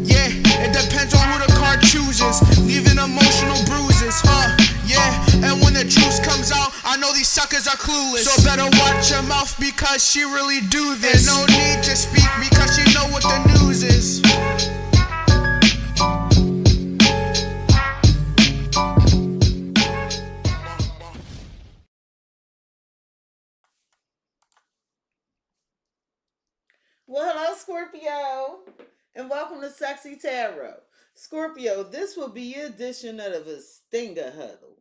Yeah, it depends on who the card chooses, leaving emotional bruises. Yeah, and when the truth comes out, I know these suckers are clueless. So better watch your mouth because she really do this. And no need to speak because she know what the news is. Well, hello, Scorpio, and welcome to CexxiTarot. Scorpio, this will be your edition of a Stinger Huddle.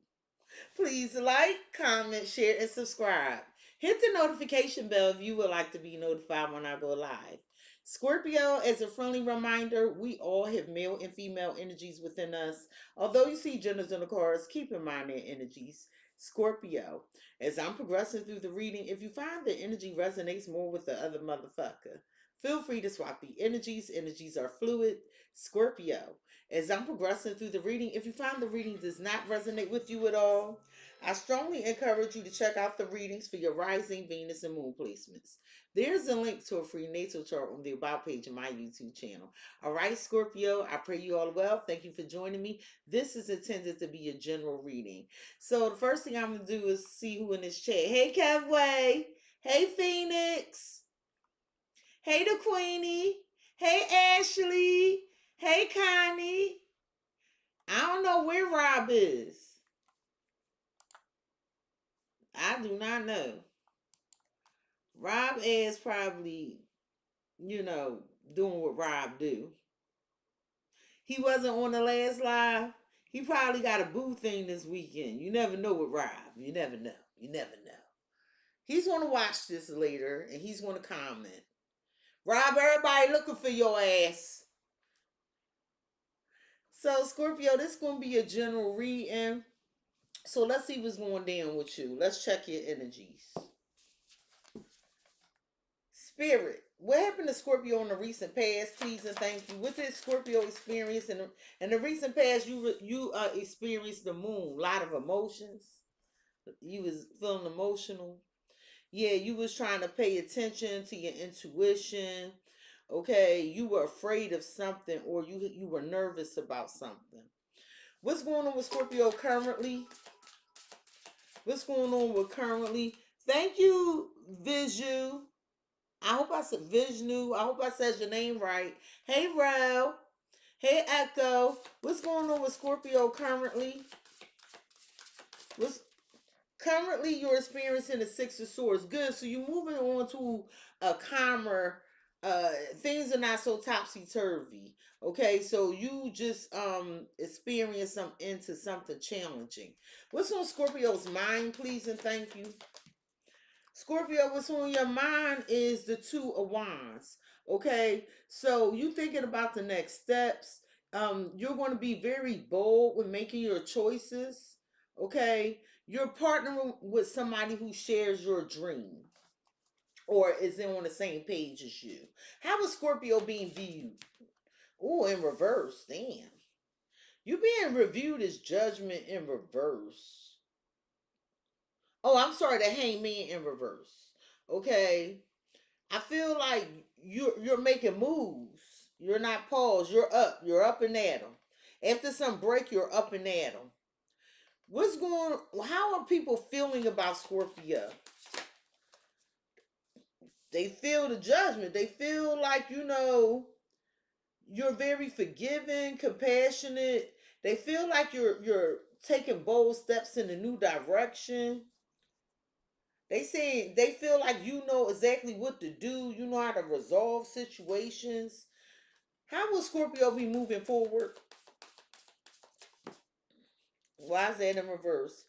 Please like, comment, share, and subscribe. Hit the notification bell if you would like to be notified when I go live. Scorpio, as a friendly reminder, we all have male and female energies within us. Although you see genders in the cards, keep in mind their energies. Scorpio, as I'm progressing through the reading, if you find the energy resonates more with the other motherfucker, feel free to swap the energies. Energies are fluid. Scorpio, as I'm progressing through the reading, if you find the reading does not resonate with you at all, I strongly encourage you to check out the readings for your rising, Venus, and moon placements. There's a link to a free natal chart on the About page of my YouTube channel. All right, Scorpio, I pray you all well. Thank you for joining me. This is intended to be a general reading. So the first thing I'm going to do is see who in this chat. Hey, Kevway. Hey, Phoenix. Hey, the Queenie. Hey, Ashley. Hey, Connie. I don't know where Rob is. I do not know. Rob is probably, doing what Rob do. He wasn't on the last live. He probably got a boo thing this weekend. You never know with Rob. You never know. You never know. He's going to watch this later and he's going to comment. Rob, everybody looking for your ass. So, Scorpio, this is going to be a general reading. So, let's see what's going down with you. Let's check your energies. Spirit, what happened to Scorpio in the recent past? Please and thank you. What did Scorpio experience in the recent past? You experienced the moon, a lot of emotions. You was feeling emotional. Yeah, you was trying to pay attention to your intuition. Okay, you were afraid of something, or you were nervous about something. What's going on with Scorpio currently? What's going on with currently? Thank you, Visu. I hope I said Vishnu. I hope I said your name right. Hey, Rel. Hey, Echo. What's going on with Scorpio currently? Currently you're experiencing the Six of Swords. Good. So you're moving on to a calmer. Things are not so topsy turvy. Okay, so you just experience into something challenging. What's on Scorpio's mind, please and thank you? Scorpio, what's on your mind is the Two of Wands. Okay, so you thinking about the next steps. You're going to be very bold with making your choices. Okay, you're partnering with somebody who shares your dream or is on the same page as you. How is Scorpio being viewed? Oh, in reverse. Damn. You being reviewed as judgment in reverse. Oh, I'm sorry, the Hangman in reverse. Okay, I feel like you're making moves. You're not paused. You're up. You're up and at them. After some break, you're up and at them. What's going? How are people feeling about Scorpio? They feel the judgment. They feel like you're very forgiving, compassionate. They feel like you're taking bold steps in a new direction. They feel like you know exactly what to do. You know how to resolve situations. How will Scorpio be moving forward? Why is that in reverse?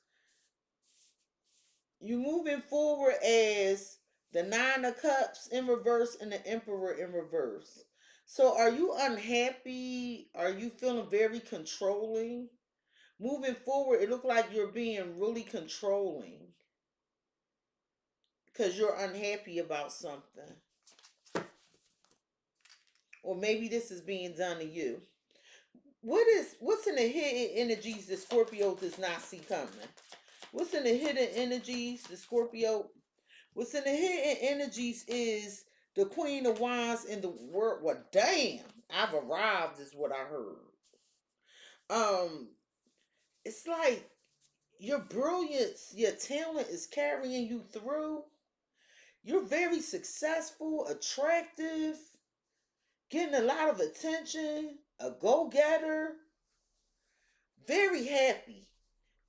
You moving forward as the Nine of Cups in reverse and the Emperor in reverse. So are you unhappy? Are you feeling very controlling? Moving forward, it looks like you're being really controlling because you're unhappy about something. Or maybe this is being done to you. What's in the hidden energies that Scorpio does not see coming? What's in the hidden energies, the Scorpio? What's in the hidden energies is The Queen of Wands in the world. Well, damn, I've arrived is what I heard. It's like your brilliance, your talent is carrying you through. You're very successful, attractive, getting a lot of attention, a go-getter, very happy,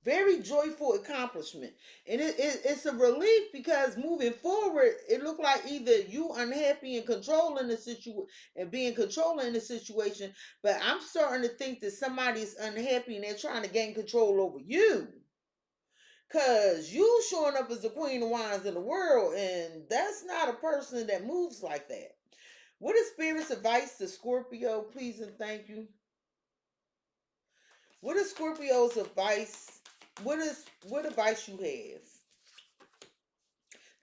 very joyful accomplishment. And it's a relief because moving forward, it looked like either you unhappy and controlling the situation and being controlling the situation, but I'm starting to think that somebody's unhappy and they're trying to gain control over you. Cause you showing up as the queen of wands in the world, and that's not a person that moves like that. What is Spirit's advice to Scorpio? Please and thank you. What is Scorpio's advice? What advice you have?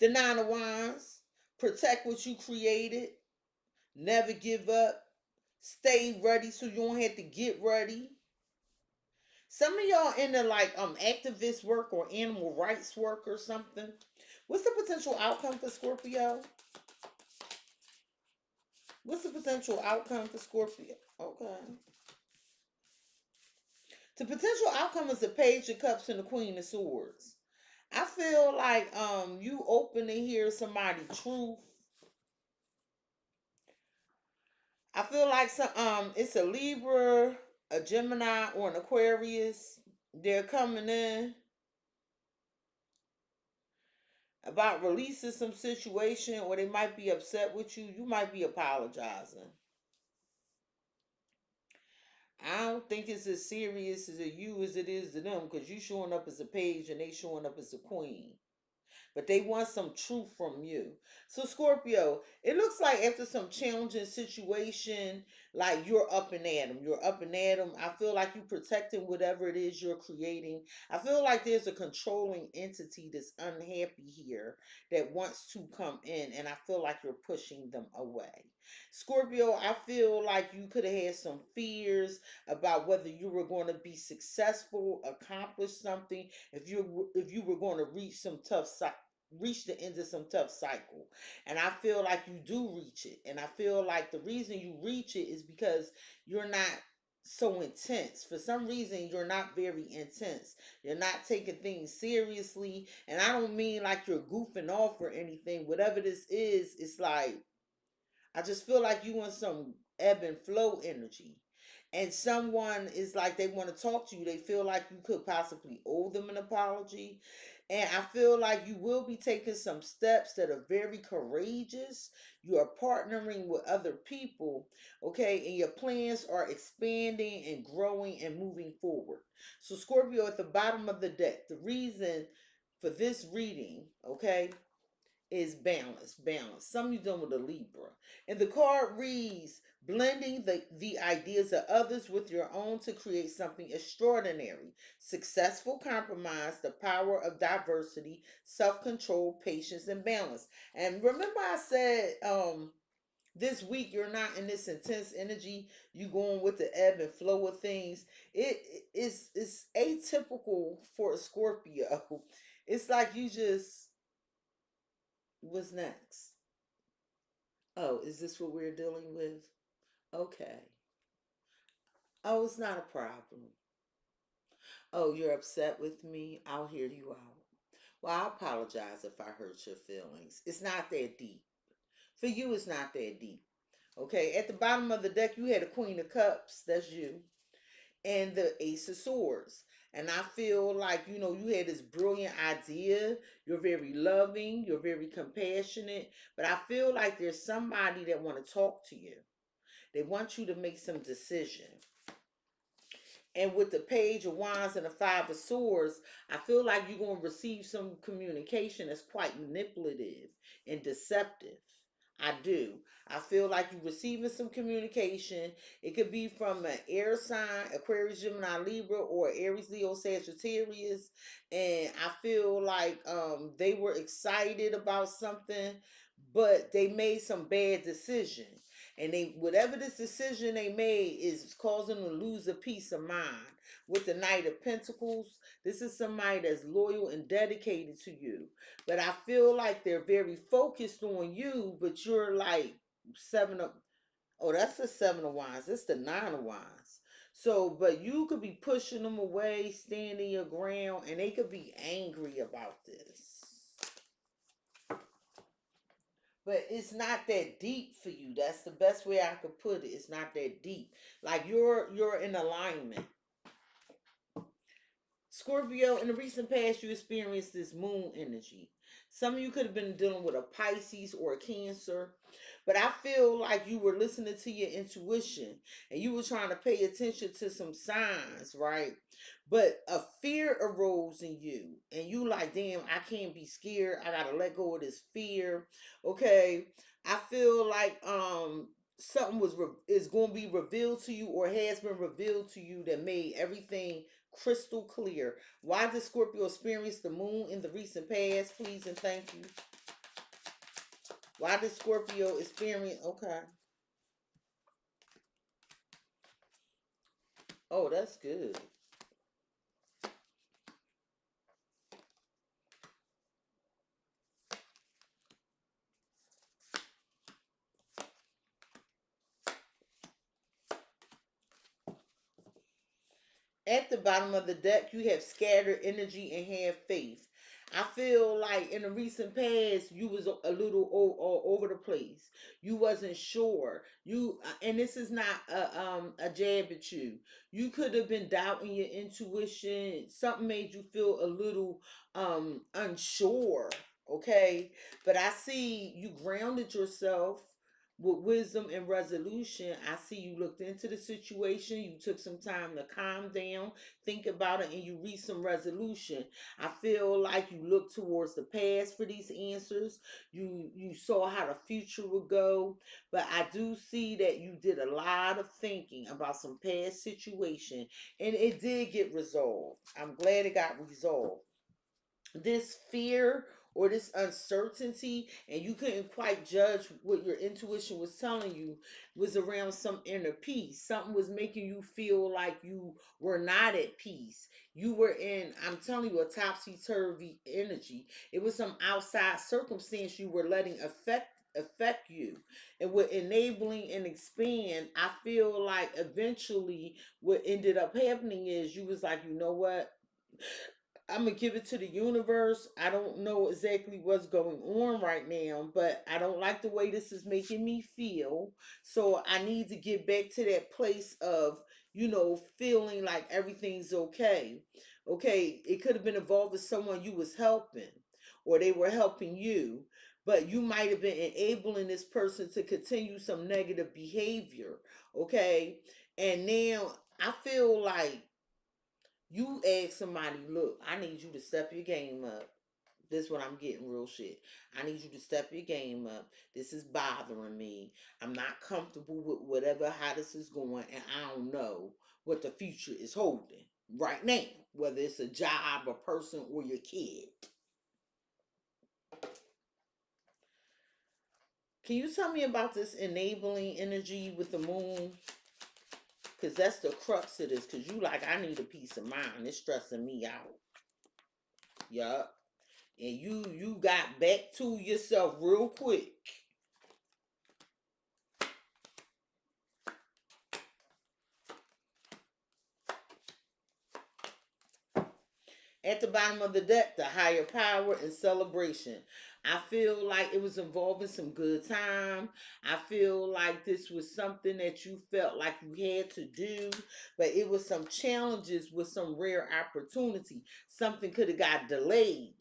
The Nine of Wands. Protect what you created. Never give up. Stay ready so you don't have to get ready. Some of y'all into like activist work or animal rights work or something. What's the potential outcome for Scorpio? What's the potential outcome for Scorpio? Okay. The potential outcome is the Page of Cups and the Queen of Swords. I feel like you open to hear somebody truth. I feel like it's a Libra, a Gemini, or an Aquarius. They're coming in about releasing some situation, or they might be upset with you. You might be apologizing. I don't think it's as serious as you as it is to them, because you showing up as a page and they showing up as a queen. But they want some truth from you. So Scorpio, it looks like after some challenging situation, like you're up and at them. You're up and at them. I feel like you're protecting whatever it is you're creating. I feel like there's a controlling entity that's unhappy here that wants to come in, and I feel like you're pushing them away. Scorpio, I feel like you could have had some fears about whether you were going to be successful, accomplish something, if you were going to reach the end of some tough cycle. And I feel like you do reach it. And I feel like the reason you reach it is because you're not so intense. For some reason, you're not very intense. You're not taking things seriously. And I don't mean like you're goofing off or anything. Whatever this is, it's like I just feel like you want some ebb and flow energy. And someone is like they want to talk to you. They feel like you could possibly owe them an apology. And I feel like you will be taking some steps that are very courageous. You are partnering with other people, okay? And your plans are expanding and growing and moving forward. So, Scorpio, at the bottom of the deck, the reason for this reading, okay, is balance, balance. Some of you done with a Libra. And the card reads, blending the ideas of others with your own to create something extraordinary. Successful compromise, the power of diversity, self-control, patience, and balance. And remember I said, this week you're not in this intense energy. You going with the ebb and flow of things. It's atypical for a Scorpio. It's like you just, what's next? Oh, is this what we're dealing with? Okay. Oh, it's not a problem. Oh, you're upset with me? I'll hear you out. Well, I apologize if I hurt your feelings. It's not that deep. For you, it's not that deep. Okay, at the bottom of the deck, you had a Queen of Cups. That's you. And the Ace of Swords. And I feel like, you had this brilliant idea. You're very loving. You're very compassionate. But I feel like there's somebody that want to talk to you. They want you to make some decision. And with the Page of Wands and the Five of Swords, I feel like you're going to receive some communication that's quite manipulative and deceptive. I do. I feel like you're receiving some communication. It could be from an air sign, Aquarius, Gemini, Libra, or Aries, Leo, Sagittarius. And I feel like they were excited about something, but they made some bad decisions. And they, whatever this decision they made is causing them to lose a peace of mind. With the Knight of Pentacles, this is somebody that's loyal and dedicated to you. But I feel like they're very focused on you, but you're like oh, that's the Seven of Wands. It's the Nine of Wands. So, but you could be pushing them away, standing your ground, and they could be angry about this. But it's not that deep for you. That's the best way I could put it. It's not that deep. Like you're in alignment. Scorpio, in the recent past, you experienced this moon energy. Some of you could have been dealing with a Pisces or a Cancer, but I feel like you were listening to your intuition and you were trying to pay attention to some signs, right? But a fear arose in you, and you like, damn, I can't be scared. I gotta let go of this fear. Okay, I feel like something is going to be revealed to you or has been revealed to you that made everything crystal clear. Why did Scorpio experience the moon in the recent past? Please and thank you. Why did Scorpio experience? Okay. Oh, that's good. At the bottom of the deck, you have scattered energy and have faith. I feel like in the recent past, you was a little all over the place. You wasn't sure. And this is not a jab at you. You could have been doubting your intuition. Something made you feel a little unsure. Okay, but I see you grounded yourself with wisdom and resolution. I see you looked into the situation. You took some time to calm down, think about it, and you reached some resolution. I feel like you looked towards the past for these answers. You saw how the future would go. But I do see that you did a lot of thinking about some past situation, and it did get resolved. I'm glad it got resolved. This fear or this uncertainty, and you couldn't quite judge what your intuition was telling you, was around some inner peace. Something was making you feel like you were not at peace. You were in, I'm telling you, a topsy-turvy energy. It was some outside circumstance you were letting affect you, and with enabling and expand. I feel like eventually what ended up happening is you was like, you know what, I'm gonna give it to the universe. I don't know exactly what's going on right now, but I don't like the way this is making me feel. So I need to get back to that place of, feeling like everything's okay. Okay, it could have been involved with someone you was helping, or they were helping you, but you might have been enabling this person to continue some negative behavior. Okay, and now I feel like you ask somebody, look, I need you to step your game up. This is what I'm getting, real shit. I need you to step your game up. This is bothering me. I'm not comfortable with how this is going, and I don't know what the future is holding right now, whether it's a job, a person, or your kid. Can you tell me about this enabling energy with the moon? Because that's the crux of this. Because you like, I need a peace of mind. It's stressing me out. Yup. And you got back to yourself real quick. At the bottom of the deck, the higher power and celebration. I feel like it was involving some good time. I feel like this was something that you felt like you had to do, but it was some challenges with some rare opportunity. Something could have got delayed.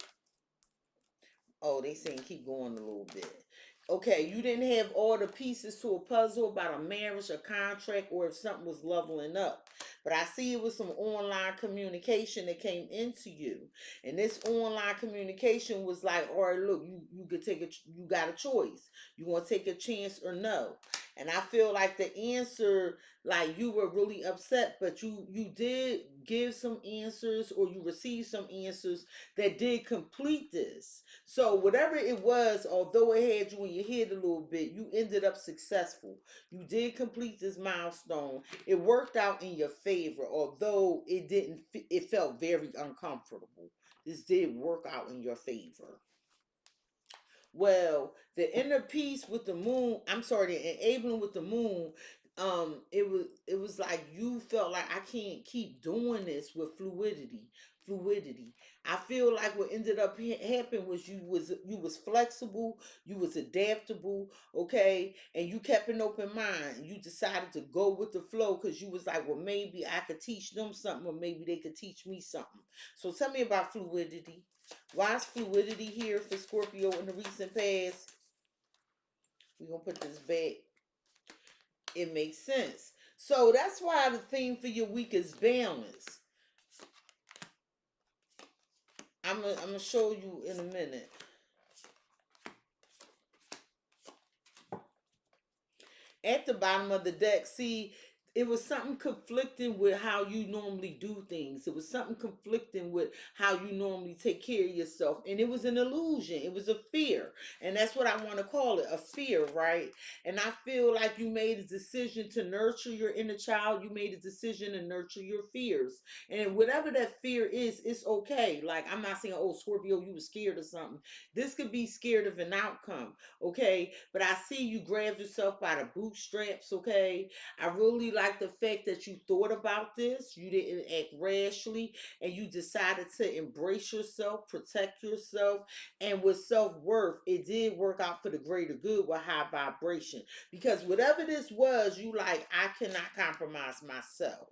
Oh, they saying keep going a little bit. Okay, you didn't have all the pieces to a puzzle about a marriage, a contract, or if something was leveling up. But I see it was some online communication that came into you. And this online communication was like, all right, look, you could take you got a choice. You want to take a chance or no. And I feel like the answer, like you were really upset, but you did give some answers, or you received some answers that did complete this. So whatever it was, although it had you in your head a little bit, you ended up successful. You did complete this milestone. It worked out in your favor, although it didn't. It felt very uncomfortable. This did work out in your favor. Well, the inner peace with the moon, I'm sorry, the enabling with the moon, it was like you felt like I can't keep doing this with fluidity. Fluidity. I feel like what ended up happening was you was flexible, you was adaptable, okay, and you kept an open mind. You decided to go with the flow because you was like, well, maybe I could teach them something, or maybe they could teach me something. So tell me about fluidity. Why is fluidity here for Scorpio in the recent past? We're going to put this back. It makes sense. So that's why the theme for your week is balance. I'm gonna show you in a minute. At the bottom of the deck, see, it was something conflicting with how you normally do things. It was something conflicting with how you normally take care of yourself. And it was an illusion. It was a fear. And that's what I want to call it, a fear, right? And I feel like you made a decision to nurture your inner child. You made a decision to nurture your fears. And whatever that fear is, it's okay. Like, I'm not saying, oh, Scorpio, you were scared of something. This could be scared of an outcome, okay? But I see you grabbed yourself by the bootstraps, okay? I really like the fact that you thought about this. You didn't act rashly, and you decided to embrace yourself, protect yourself, and with self-worth, it did work out for the greater good with high vibration. Because whatever this was, you like, I cannot compromise myself.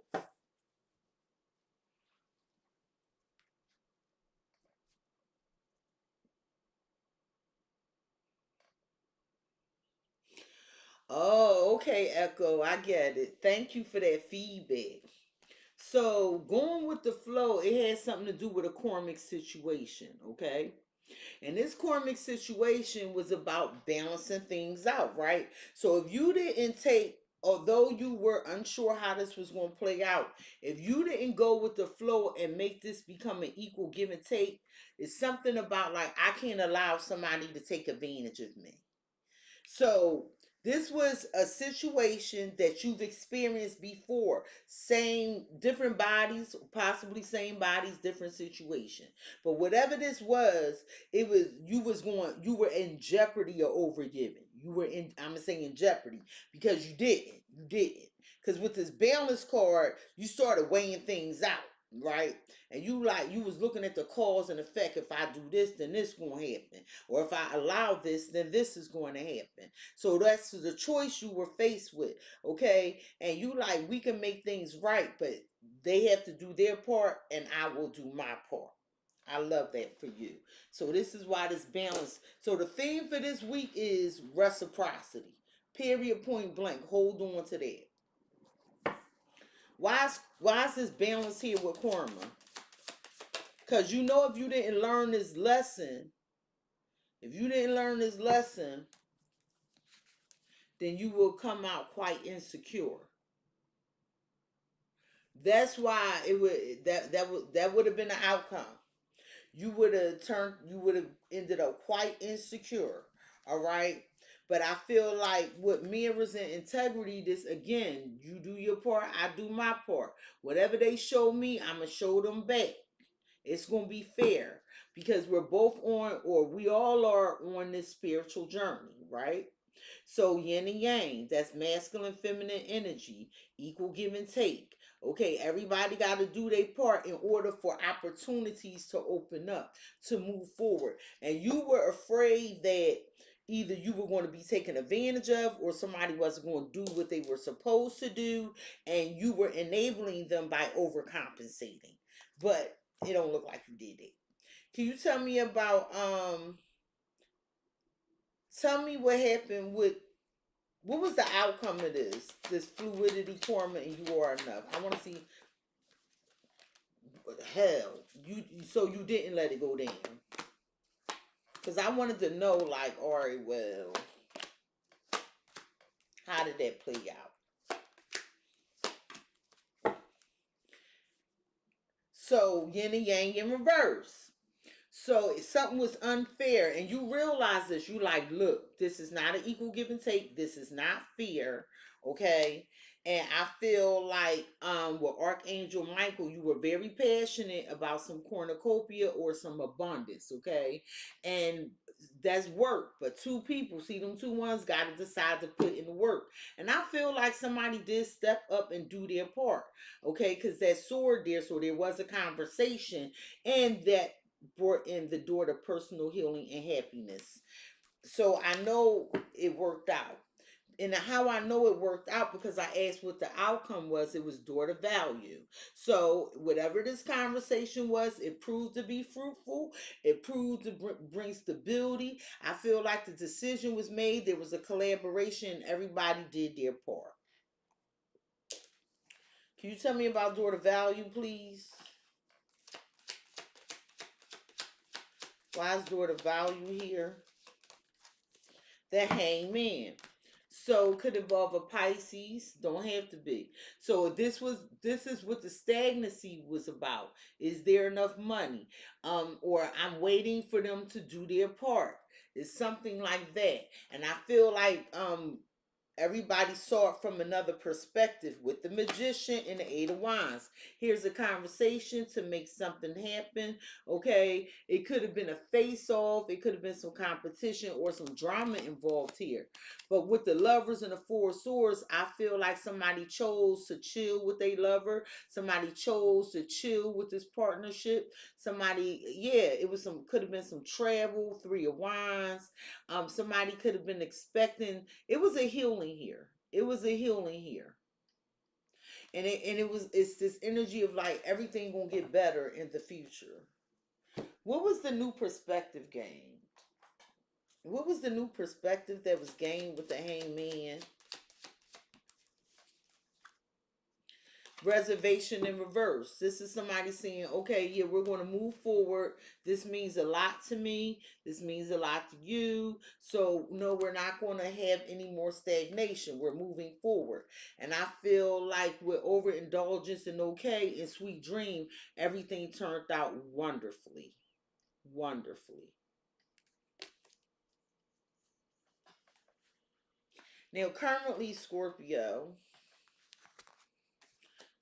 Oh, okay, Echo. I get it. Thank you for that feedback. So, going with the flow, it has something to do with a karmic situation, okay? And this karmic situation was about balancing things out, right? So, if you didn't take, although you were unsure how this was going to play out, if you didn't go with the flow and make this become an equal give and take, it's something about like, I can't allow somebody to take advantage of me. So this was a situation that you've experienced before. Same, different bodies, possibly same bodies, different situation. But whatever this was, it was you were in jeopardy of overgiving. You were in, I'm gonna say in jeopardy because you didn't. You didn't. Because with this balance card, you started weighing things out, right? And you was looking at the cause and effect. If I do this, then this gonna happen. Or if I allow this, then this is going to happen. So that's the choice you were faced with, okay? And you like, we can make things right, but they have to do their part and I will do my part. I love that for you. So this is why this balance. So the theme for this week is reciprocity. Period, point blank. Hold on to that. Why is this balance here with karma? Because you know if you didn't learn this lesson, then you will come out quite insecure. That's why it would that would have been the outcome. You would have ended up quite insecure. All right. But I feel like with mirrors and integrity, this again, you do your part, I do my part. Whatever they show me, I'ma show them back. It's gonna be fair because we're both on, or we all are on this spiritual journey, right? So yin and yang, that's masculine, feminine energy, equal give and take. Okay, everybody got to do their part in order for opportunities to open up, to move forward. And you were afraid that either you were going to be taken advantage of or somebody wasn't going to do what they were supposed to do, and you were enabling them by overcompensating. But it don't look like you did it. Can you tell me about tell me what happened with, what was the outcome of this fluidity, karma, and you are enough? I want to see. Hell, so you didn't let it go down, because I wanted to know, like, all right, well, How did that play out? So yin and yang in reverse. So if something was unfair and you realize this, you like, look, this is not an equal give and take. This is not fair. Okay. And I feel like with Archangel Michael, you were very passionate about some cornucopia or some abundance, okay? And that's work. But two people, see them two ones, gotta decide to put in the work. And I feel like somebody did step up and do their part, okay? Because that sword there, so there was a conversation, and that brought in the door to personal healing and happiness. So I know it worked out. And how I know it worked out, because I asked what the outcome was. It was door to value. So whatever this conversation was, it proved to be fruitful. It proved to bring stability. I feel like the decision was made. There was a collaboration. Everybody did their part. Can you tell me about door to value, please? Why is door to value here? The hangman. So could involve a Pisces, don't have to be. So this is what the stagnancy was about. Is there enough money? Or I'm waiting for them to do their part. It's something like that. And I feel like everybody saw it from another perspective with the magician and the Eight of Wands. Here's a conversation to make something happen. Okay, it could have been a face-off, it could have been some competition or some drama involved here. But with the lovers and the Four of Swords, I feel like somebody chose to chill with a lover. Somebody chose to chill with this partnership. Somebody, yeah, it was some, could have been some travel. Three of Wands. Somebody could have been expecting. It was a healing here. It was a healing here. And it's this energy of like everything gonna get better in the future. What was the new perspective gained? What was the new perspective that was gained with the hangman? Reservation in reverse. This is somebody saying, okay, yeah, we're going to move forward. This means a lot to me. This means a lot to you. So no, we're not going to have any more stagnation. We're moving forward. And I feel like with overindulgence and okay and sweet dream, everything turned out wonderfully. Wonderfully. Now, currently, Scorpio,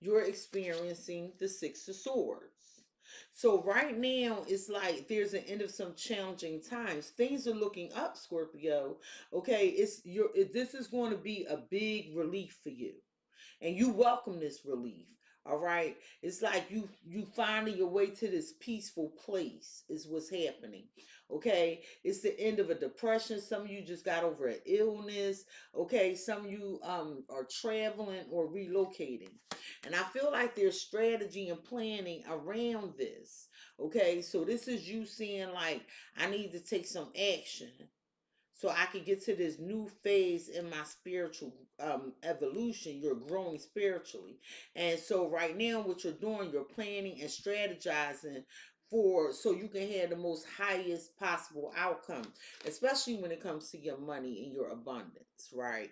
you're experiencing the Six of Swords. So right now, it's like there's an end of some challenging times. Things are looking up, Scorpio. Okay, this is going to be a big relief for you, and you welcome this relief. All right, it's like you finding your way to this peaceful place is what's happening. Okay, it's the end of a depression. Some of you just got over an illness. Okay, some of you are traveling or relocating, and I feel like there's strategy and planning around this. Okay, so this is you saying like, I need to take some action so I can get to this new phase in my spiritual evolution. You're growing spiritually. And so right now what you're doing, you're planning and strategizing for so you can have the most highest possible outcome, especially when it comes to your money and your abundance, right?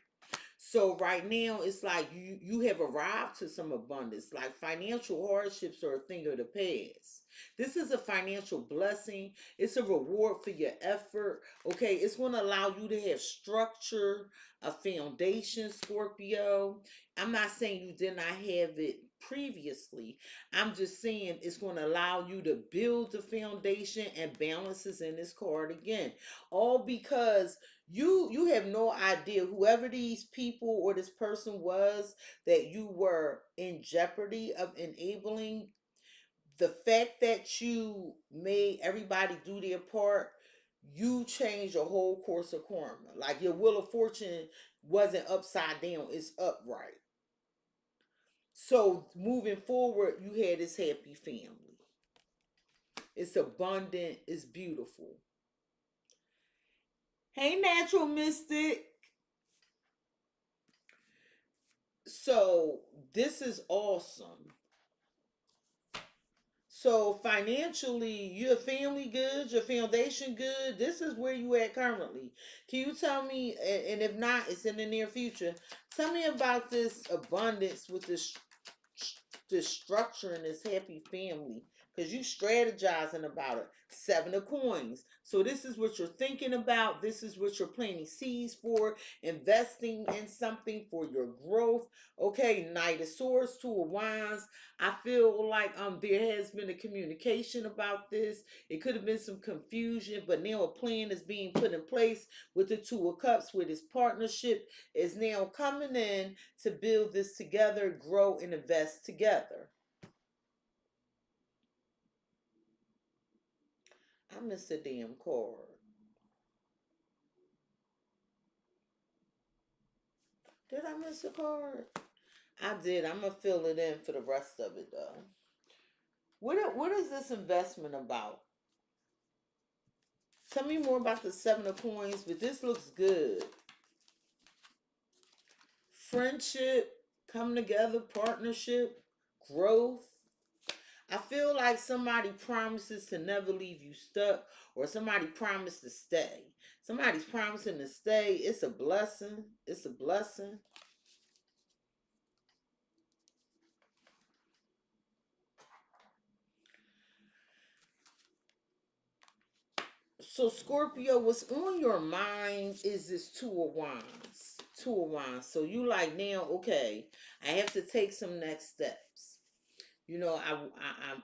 So right now it's like you have arrived to some abundance. Like financial hardships are a thing of the past. This is a financial blessing. It's a reward for your effort. Okay, it's going to allow you to have structure, a foundation, Scorpio. I'm not saying you did not have it previously. I'm just saying it's going to allow you to build the foundation, and balances in this card again. All because you have no idea, whoever these people or this person was that you were in jeopardy of enabling. The fact that you made everybody do their part, you changed your whole course of karma. Like your wheel of fortune wasn't upside down, it's upright. So moving forward, you had this happy family. It's abundant, it's beautiful. Hey, natural mystic. So this is awesome. So financially, your family good, your foundation good. This is where you at currently. Can you tell me, and if not, it's in the near future. Tell me about this abundance with this structure and this happy family, because you strategizing about it. Seven of coins. So this is what you're thinking about. This is what you're planting seeds for, investing in something for your growth. Okay, Knight of Swords, Two of Wands. I feel like there has been a communication about this. It could have been some confusion, but now a plan is being put in place with the Two of Cups, where this partnership is now coming in to build this together, grow, and invest together. I missed a damn card. Did I miss a card? I did. I'm gonna fill it in for the rest of it though. What is this investment about? Tell me more about the Seven of Coins, but this looks good. Friendship, come together, partnership, growth. I feel like somebody promises to never leave you stuck, or somebody promised to stay. Somebody's promising to stay. It's a blessing. It's a blessing. So Scorpio, what's on your mind is this Two of Wands. Two of Wands. So you like now, okay, I have to take some next steps. You know,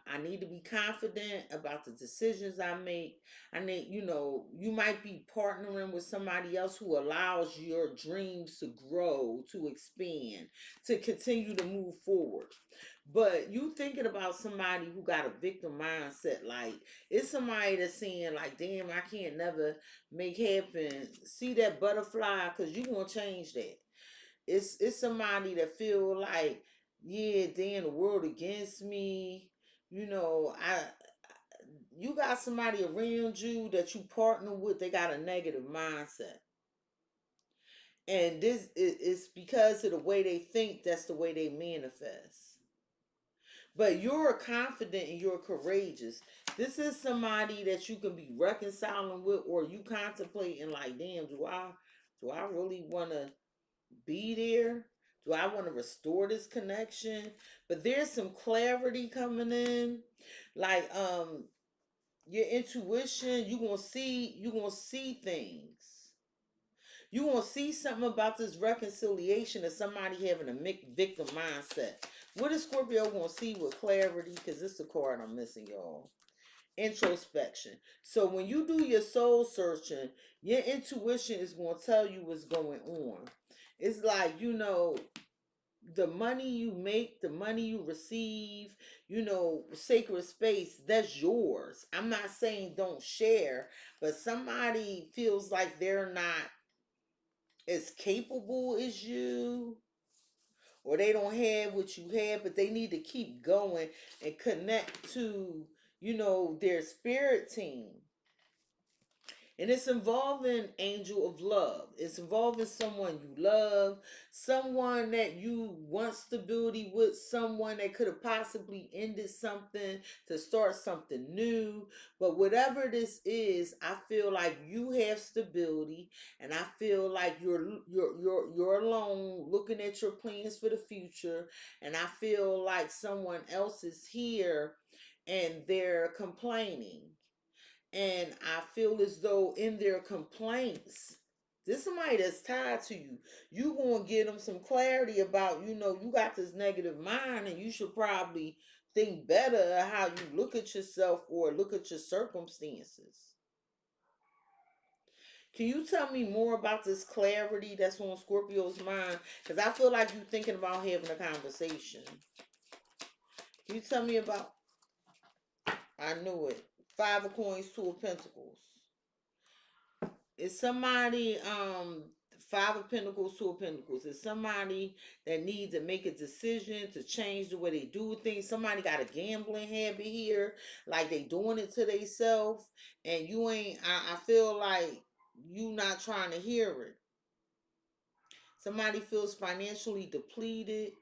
I need to be confident about the decisions I make. I need, you might be partnering with somebody else who allows your dreams to grow, to expand, to continue to move forward. But you thinking about somebody who got a victim mindset, like it's somebody that's saying like, damn, I can't never make happen. See that butterfly, because you gonna change that. It's somebody that feel like, yeah, damn, the world against me. You got somebody around you that you partner with, they got a negative mindset. And this is because of the way they think, that's the way they manifest. But you're confident and you're courageous. This is somebody that you can be reconciling with, or you contemplating like, damn, do I really wanna be there? Do I want to restore this connection? But there's some clarity coming in. Like your intuition, you gonna see things. You gonna see something about this reconciliation of somebody having a victim mindset. What is Scorpio gonna see with clarity? Because it's the card I'm missing, y'all. Introspection. So when you do your soul searching, your intuition is gonna tell you what's going on. It's like, the money you make, the money you receive, sacred space, that's yours. I'm not saying don't share, but somebody feels like they're not as capable as you, or they don't have what you have, but they need to keep going and connect to, their spirit team. And it's involving angel of love. It's involving someone you love, someone that you want stability with, someone that could have possibly ended something to start something new. But whatever this is, I feel like you have stability, and I feel like you're alone looking at your plans for the future, and I feel like someone else is here and they're complaining. And I feel as though in their complaints, this somebody that's tied to you. You gonna give them some clarity about, you got this negative mind, and you should probably think better of how you look at yourself or look at your circumstances. Can you tell me more about this clarity that's on Scorpio's mind? Because I feel like you're thinking about having a conversation. Can you tell me about, I knew it. Five of Coins, Two of Pentacles. It's somebody, Five of Pentacles, Two of Pentacles. It's somebody that needs to make a decision to change the way they do things. Somebody got a gambling habit here, like they doing it to themselves, and you ain't. I feel like you not trying to hear it. Somebody feels financially depleted,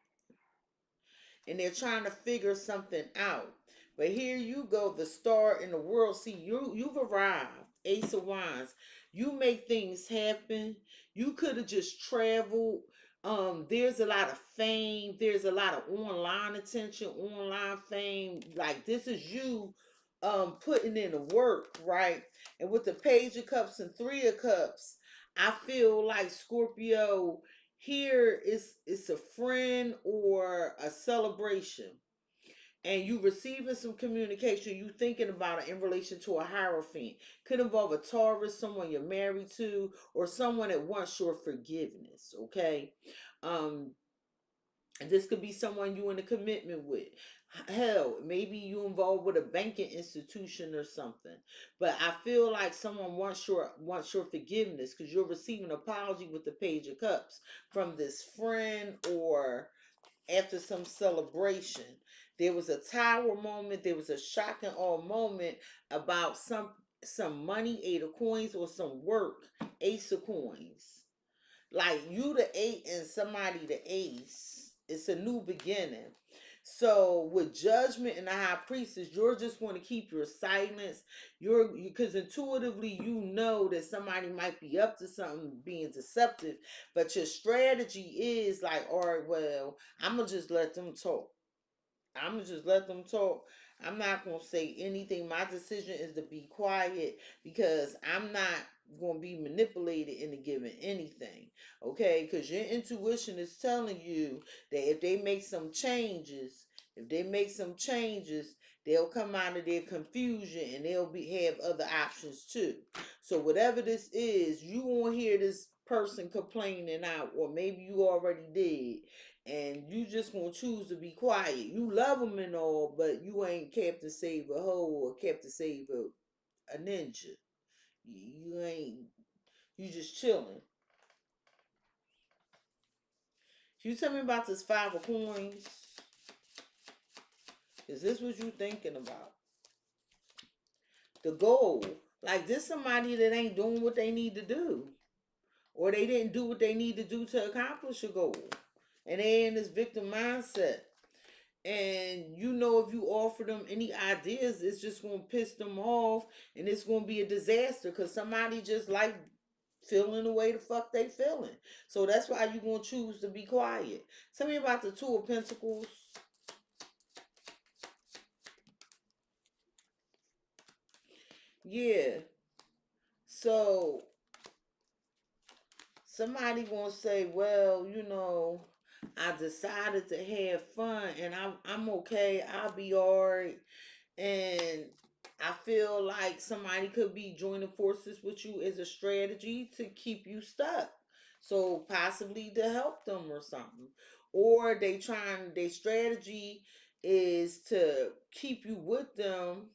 and they're trying to figure something out. But here you go, the star in the world. See, you've arrived. Ace of Wands. You make things happen. You could have just traveled. There's a lot of fame. There's a lot of online attention, online fame. Like this is you putting in the work, right? And with the Page of Cups and Three of Cups, I feel like Scorpio here is it's a friend or a celebration, and you receiving some communication, you thinking about it in relation to a hierophant. Could involve a Taurus, someone you're married to, or someone that wants your forgiveness. Okay. um this could be someone you in a commitment with. Hell, maybe you involved with a banking institution or something. But I feel like someone wants your forgiveness because you're receiving an apology with the Page of Cups from this friend, or after some celebration. There was a tower moment, there was a shock and awe moment about some money, Eight of Coins, or some work, Ace of Coins. Like you the eight and somebody the ace. It's a new beginning. So with Judgment and the High Priestess, you're just going to keep your silence. You're because intuitively you know that somebody might be up to something, being deceptive, but your strategy is like, all right, well, I'm gonna just let them talk. I'm gonna just let them talk. I'm not gonna say anything. My decision is to be quiet because I'm not gonna be manipulated into giving anything. Okay, because your intuition is telling you that if they make some changes, they'll come out of their confusion and they'll have other options too. So whatever this is, you won't hear this person complaining out, or maybe you already did, and you just gonna choose to be quiet. You love them and all, but you ain't Captain Save a Hoe or Captain Save a Ninja. You ain't. You just chilling. You tell me about this Five of Coins. Is this what you thinking about? The goal. Like this somebody that ain't doing what they need to do, or they didn't do what they need to do to accomplish a goal, and they in this victim mindset. And you know, if you offer them any ideas, it's just gonna piss them off, and it's gonna be a disaster because somebody just like feeling the way the fuck they feeling. So that's why you gonna choose to be quiet. Tell me about the Two of Pentacles. Yeah. So somebody gonna say, well, I decided to have fun and I'm okay. I'll be alright. And I feel like somebody could be joining forces with you as a strategy to keep you stuck. So possibly to help them or something. Or their strategy is to keep you with them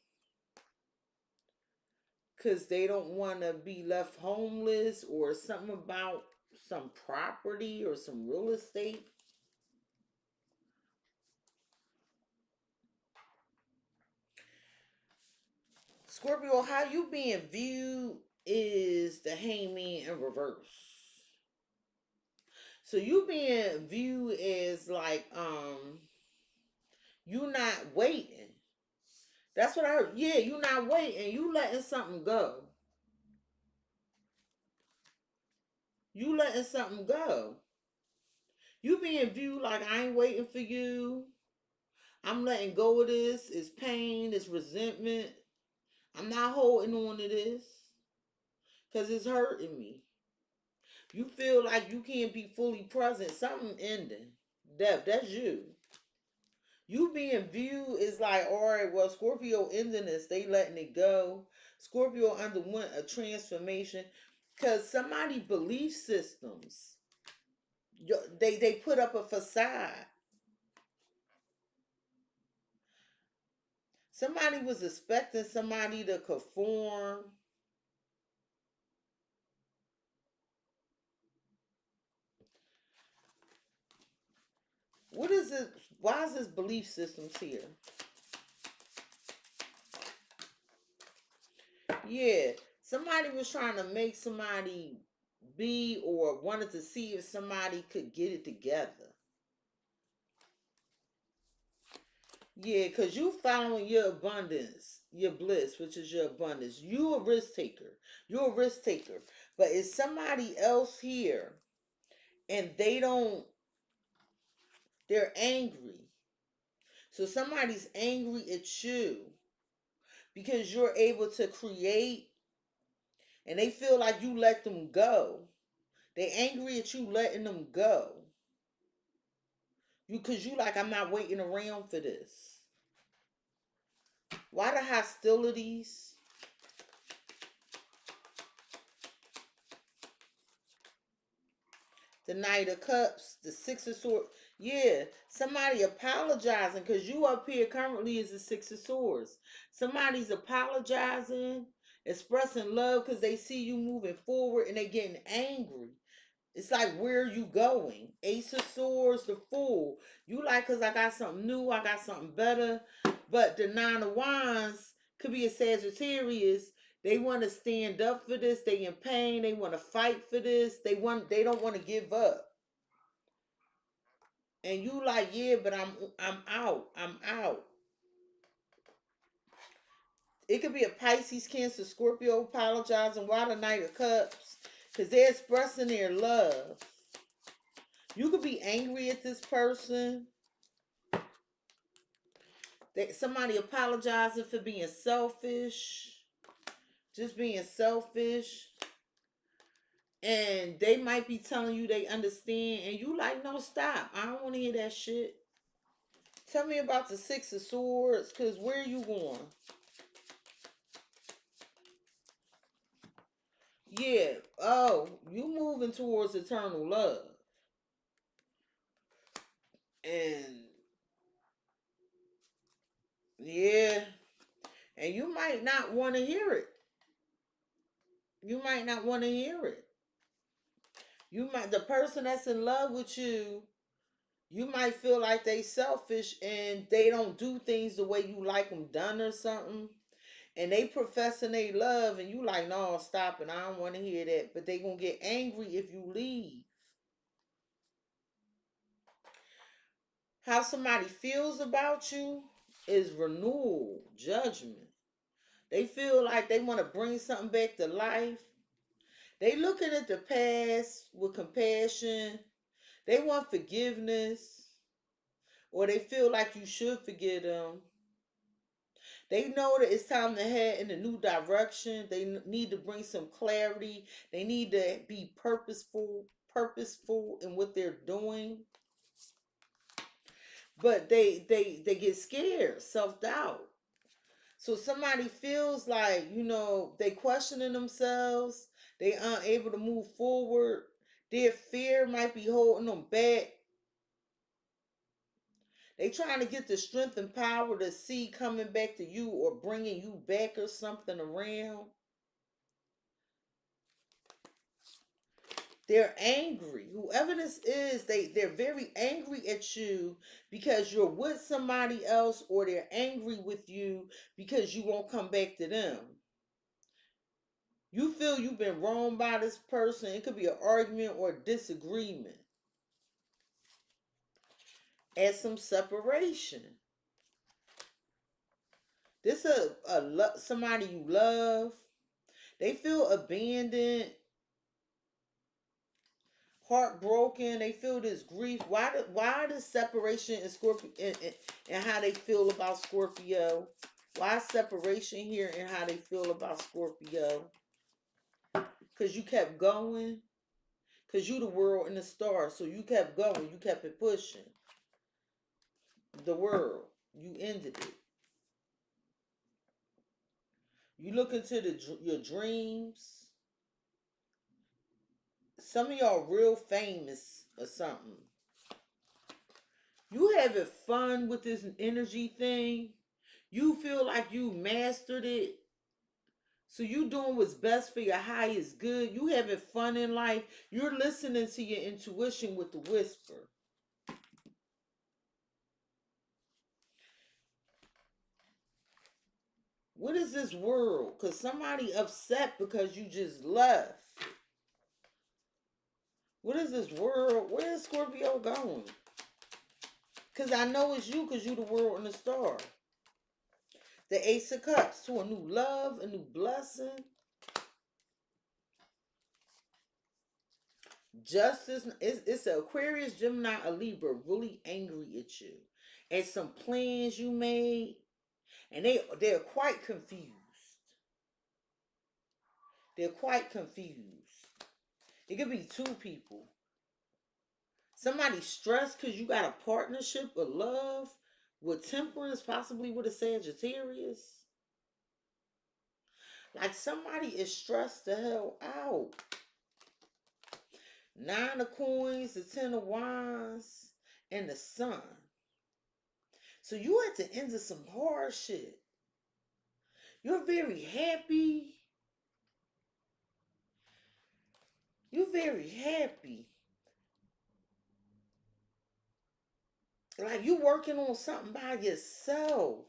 because they don't want to be left homeless, or something about some property or some real estate. Scorpio, how you being viewed is the Hangman in reverse. So you being viewed as like you not waiting. That's what I heard. Yeah, you not waiting. You letting something go. You letting something go. You being viewed like I ain't waiting for you. I'm letting go of this. It's pain. It's resentment. I'm not holding on to this because it's hurting me. You feel like you can't be fully present. Something ending. Death. That's you. You being viewed is like, all right, well, Scorpio ending this. They letting it go. Scorpio underwent a transformation because somebody belief systems, they put up a facade. Somebody was expecting somebody to conform. What is it? Why is this belief systems here? Yeah, somebody was trying to make somebody be, or wanted to see if somebody could get it together. Yeah, because you following your abundance, your bliss, which is your abundance. You a risk taker. You're a risk taker. But it's somebody else here and they're angry. So somebody's angry at you because you're able to create and they feel like you let them go. They angry at you letting them go. Because you like, I'm not waiting around for this. Why the hostilities? The Knight of Cups, the Six of Swords. Yeah, somebody apologizing because you up here currently is the Six of Swords. Somebody's apologizing, expressing love because they see you moving forward and they getting angry. It's like, where are you going? Ace of Swords, the Fool. You like, because I got something new, I got something better. But the Nine of Wands could be a Sagittarius. They want to stand up for this. They in pain. They want to fight for this. They don't want to give up. And you like, yeah, but I'm out. I'm out. It could be a Pisces, Cancer, Scorpio apologizing. Why the Knight of Cups? Because they're expressing their love. You could be angry at this person. Somebody apologizing for being selfish. Just being selfish. And they might be telling you they understand. And you like, no, stop. I don't want to hear that shit. Tell me about the Six of Swords. Because where are you going? Yeah. Oh, you moving towards eternal love. And yeah. And you might not want to hear it. You might not want to hear it. The person that's in love with you might feel like they selfish and they don't do things the way you like them done or something. And they professing they love and you like, no, stop it. I don't want to hear that. But they going to get angry if you leave. How somebody feels about you is renewal, judgment. They feel like they want to bring something back to life. They looking at the past with compassion. They want forgiveness. Or they feel like you should forgive them. They know that it's time to head in a new direction. They need to bring some clarity. They need to be purposeful in what they're doing. But they get scared, self-doubt. So somebody feels like, they questioning themselves. They unable to move forward. Their fear might be holding them back. They trying to get the strength and power to see coming back to you or bringing you back or something around. They're angry. Whoever this is, they're very angry at you because you're with somebody else, or they're angry with you because you won't come back to them. You feel you've been wronged by this person. It could be an argument or a disagreement. And some separation. This is somebody you love. They feel abandoned, heartbroken. They feel this grief. Why the separation in Scorpio and how they feel about Scorpio? Why separation here and how they feel about Scorpio? Because you kept going. Because you the world and the stars. So you kept going. You kept it pushing. The world. You ended it. You look into your dreams. Some of y'all real famous or something. You having fun with this energy thing. You feel like you mastered it. So you doing what's best for your highest good. You having fun in life. You're listening to your intuition with the whisper. What is this world? Because somebody upset because you just left. What is this world? Where is Scorpio going? Because I know it's you because you the world and the star. The Ace of Cups to a new love, a new blessing. Justice. It's an Aquarius, Gemini, a Libra really angry at you. And some plans you made. And they're quite confused. They're quite confused. It could be two people. Somebody stressed because you got a partnership of love with Temperance, possibly with a Sagittarius. Like somebody is stressed the hell out. 9 of Coins, the 10 of Wands, and the Sun. So you at the end of some hard shit. You're very happy. You're very happy. Like you working on something by yourself.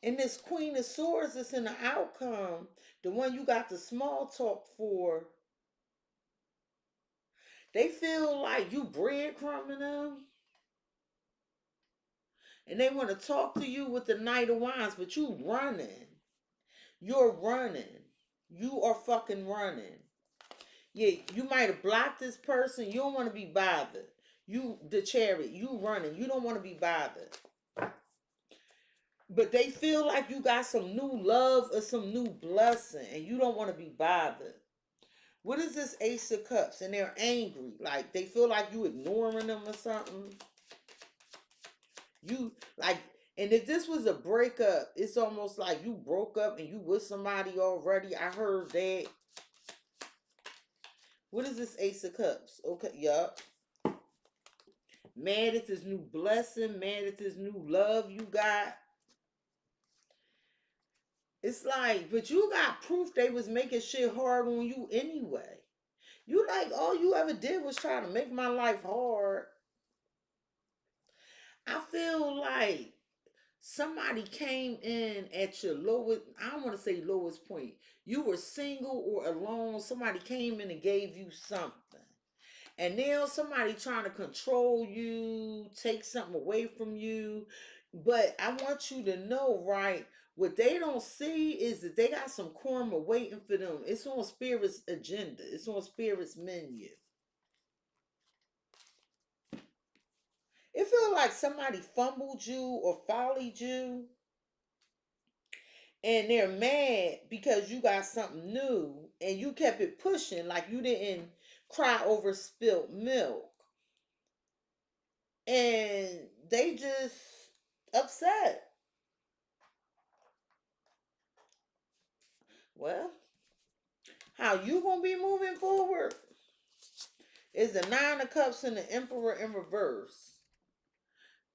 And this Queen of Swords is in the outcome. The one you got the small talk for. They feel like you breadcrumbing them. And they want to talk to you with the Knight of Wands, but you running. You're running. You are fucking running. Yeah, you might have blocked this person. You don't want to be bothered. You, the Chariot, you running. You don't want to be bothered. But they feel like you got some new love or some new blessing, and you don't want to be bothered. What is this Ace of Cups? And they're angry. Like, they feel like you ignoring them or something. You, like, and if this was a breakup, it's almost like you broke up and you with somebody already. I heard that. What is this Ace of Cups? Okay, yup. Mad at this new blessing. Mad at this new love you got. It's like, but you got proof they was making shit hard on you anyway. You like, all you ever did was try to make my life hard. I feel like somebody came in at your lowest, I don't want to say lowest point. You were single or alone. Somebody came in and gave you something. And now somebody trying to control you, take something away from you. But I want you to know, right, what they don't see is that they got some karma waiting for them. It's on Spirit's agenda. It's on Spirit's menu. It feels like somebody fumbled you or followed you. And they're mad because you got something new and you kept it pushing, like you didn't cry over spilt milk. And they just upset. Well, how you gonna be moving forward is the 9 of Cups and the Emperor in reverse.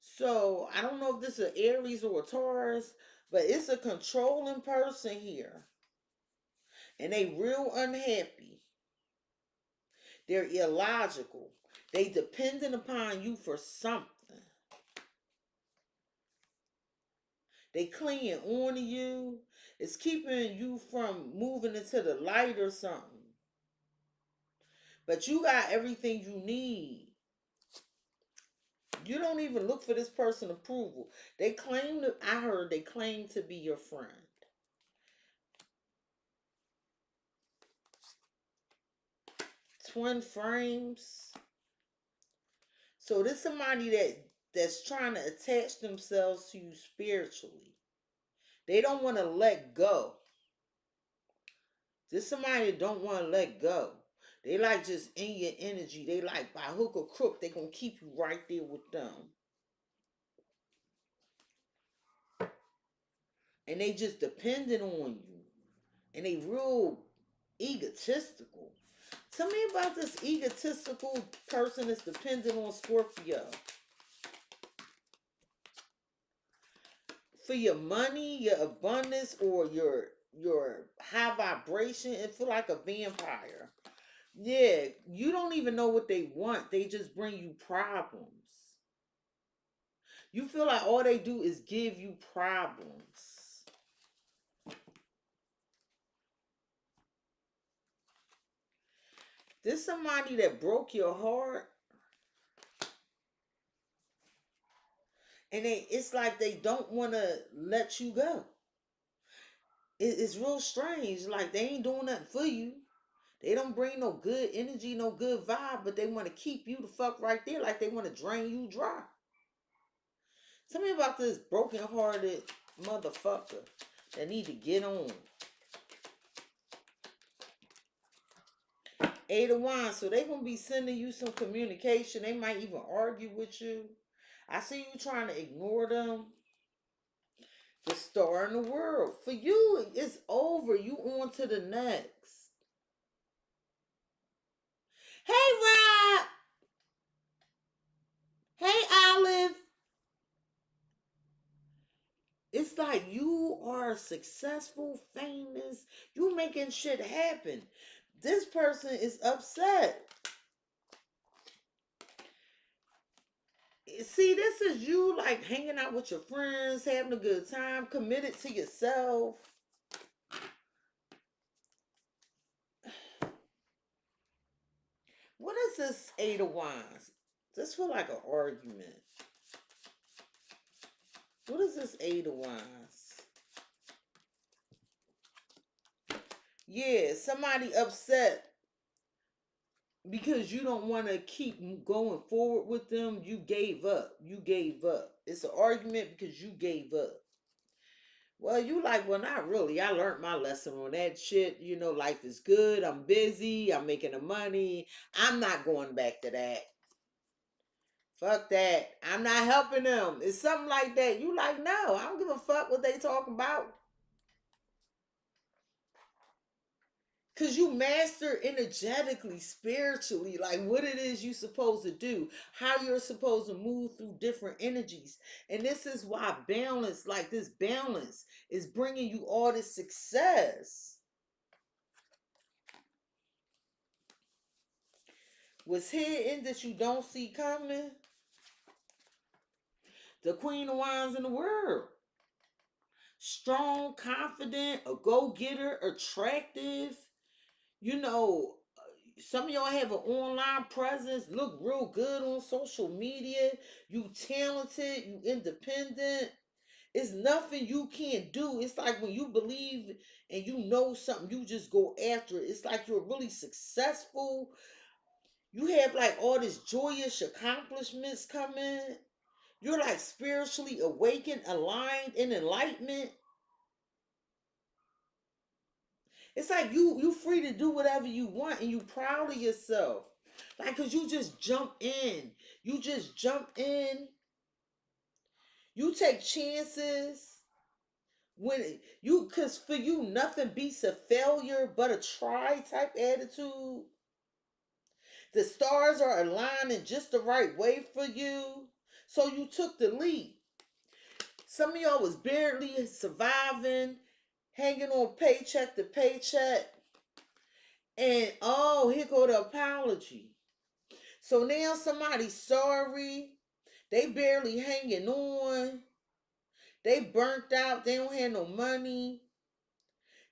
So I don't know if this is an Aries or a Taurus, but it's a controlling person here. And they real unhappy. They're illogical. They dependent upon you for something. They clinging on to you. It's keeping you from moving into the light or something. But you got everything you need. You don't even look for this person's approval. They claim to, I heard they claim to be your friend. Twin frames. So this somebody that's trying to attach themselves to you spiritually. They don't want to let go. This somebody that don't want to let go. They like just in your energy. They like by hook or crook, they gonna keep you right there with them. And they just dependent on you. And they real egotistical. Tell me about this egotistical person that's dependent on Scorpio. For your money, your abundance, or your high vibration, it feel like a vampire. Yeah, you don't even know what they want. They just bring you problems. You feel like all they do is give you problems. This somebody that broke your heart. And it's like they don't want to let you go. It's real strange. Like they ain't doing nothing for you. They don't bring no good energy, no good vibe, but they want to keep you the fuck right there, like they want to drain you dry. Tell me about this broken-hearted motherfucker that need to get on. Eight of Wands, so they gonna be sending you some communication. They might even argue with you. I see you trying to ignore them. The star in the world. For you, it's over. You on to the next. Hey, Rob. Hey, Olive. It's like you are successful, famous. You making shit happen. This person is upset. See, this is you like hanging out with your friends, having a good time, committed to yourself. What is this Eight of Wands? This feel like an argument. What is this Eight of Wands? Yeah, somebody upset because you don't want to keep going forward with them. You gave up. You gave up. It's an argument because you gave up. Well, you like, well, not really. I learned my lesson on that shit. You know, life is good. I'm busy. I'm making the money. I'm not going back to that. Fuck that. I'm not helping them. It's something like that. You like, no, I don't give a fuck what they talking about. Because you master energetically, spiritually, like what it is you supposed to do, how you're supposed to move through different energies. And this is why balance, like this balance, is bringing you all this success. What's hidden that you don't see coming? The Queen of Wands in the world. Strong, confident, a go-getter, attractive. You know, some of y'all have an online presence, look real good on social media. You talented, you independent. It's nothing you can't do. It's like when you believe and you know something, you just go after it. It's like you're really successful. You have like all this joyous accomplishments coming. You're like spiritually awakened, aligned, in enlightenment. It's like you free to do whatever you want and you proud of yourself. Like, cause you just jump in. You just jump in. You take chances. Cause for you, nothing beats a failure but a try type attitude. The stars are aligning just the right way for you. So you took the leap. Some of y'all was barely surviving, hanging on paycheck to paycheck. And oh, here go the apology. So now somebody's sorry. They barely hanging on. They burnt out. They don't have no money.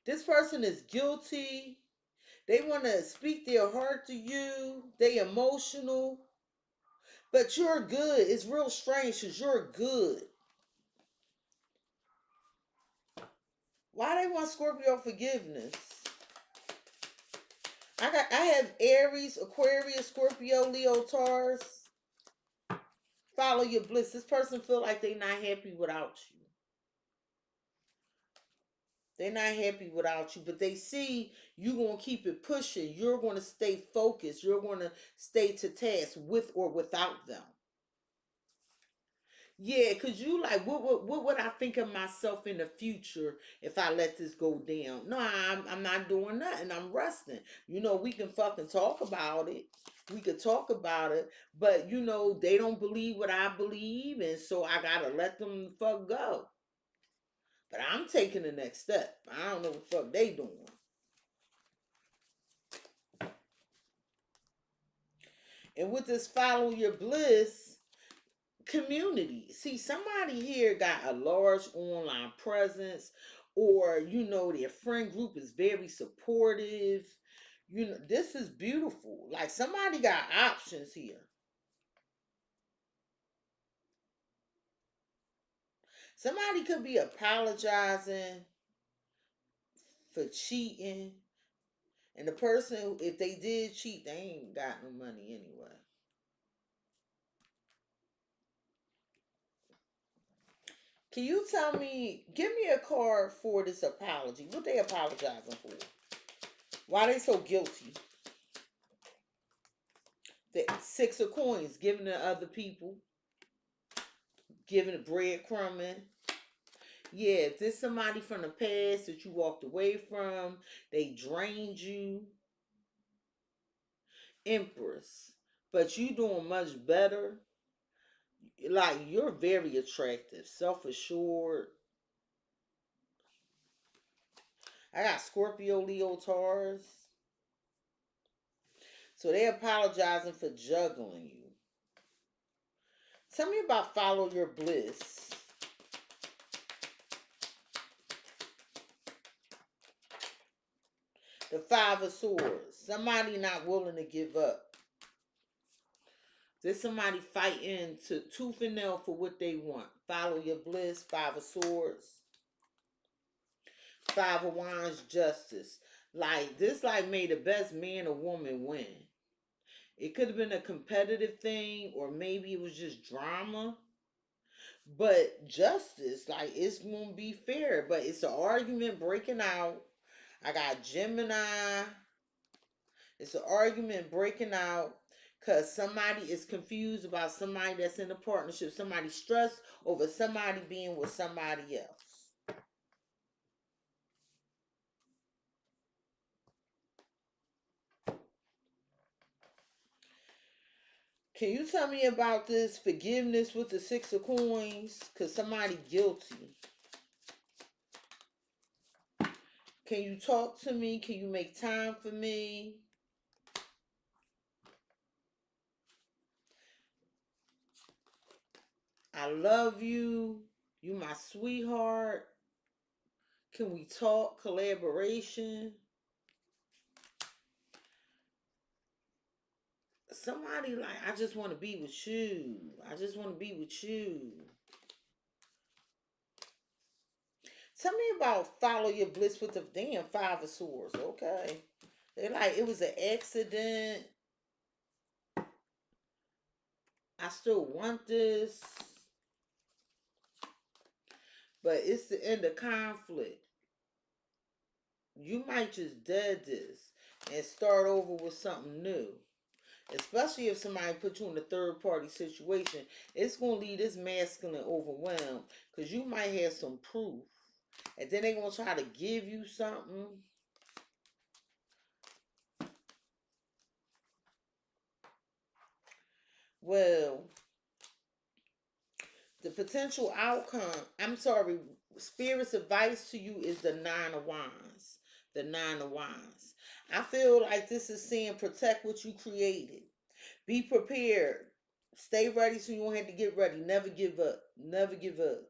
This person is guilty. They want to speak their heart to you. They emotional. But you're good. It's real strange because you're good. Why they want Scorpio forgiveness? I have Aries, Aquarius, Scorpio, Leo, Taurus. Follow your bliss. This person feel like they not happy without you. They're not happy without you, but they see you going to keep it pushing. You're going to stay focused. You're going to stay to task with or without them. Yeah, because you like, what would I think of myself in the future if I let this go down? No, I'm not doing nothing. I'm resting. You know, we can fucking talk about it. We could talk about it. But, you know, they don't believe what I believe. And so I got to let them fuck go. But I'm taking the next step. I don't know what the fuck they doing. And with this follow your bliss community. See, somebody here got a large online presence, or you know, their friend group is very supportive. You know, this is beautiful. Like somebody got options here. Somebody could be apologizing for cheating. And the person, if they did cheat, they ain't got no money anyway. Can you tell me, give me a card for this apology? What they apologizing for? Why they so guilty? The Six of Coins, giving to other people, giving a breadcrumbing. Yeah, if there's somebody from the past that you walked away from, they drained you. Empress. But you doing much better. Like, you're very attractive, self-assured. I got Scorpio, Leo, Taurus. So they apologizing for juggling you. Tell me about follow your bliss. The Five of Swords. Somebody not willing to give up. There's somebody fighting to tooth and nail for what they want. Follow your bliss. Five of Swords. Five of Wands, Justice. Like, this like made the best man or woman win. It could have been a competitive thing, or maybe it was just drama. But justice, like, it's gonna be fair. But it's an argument breaking out. I got Gemini. It's an argument breaking out because somebody is confused about somebody that's in a partnership. Somebody stressed over somebody being with somebody else. Can you tell me about this forgiveness with the Six of Coins? Because somebody guilty. Can you talk to me? Can you make time for me? I love you. You my sweetheart. Can we talk? Collaboration. Somebody like, I just want to be with you. I just want to be with you. Tell me about follow your bliss with the damn Five of Swords. Okay. They're like, it was an accident. I still want this. But it's the end of conflict. You might just dead this and start over with something new. Especially if somebody put you in a third party situation. It's going to leave this masculine overwhelmed. Because you might have some proof. And then they're going to try to give you something. Well, the potential outcome, I'm sorry, Spirit's advice to you is the Nine of Wands. The Nine of Wands. I feel like this is saying protect what you created. Be prepared. Stay ready so you won't have to get ready. Never give up. Never give up.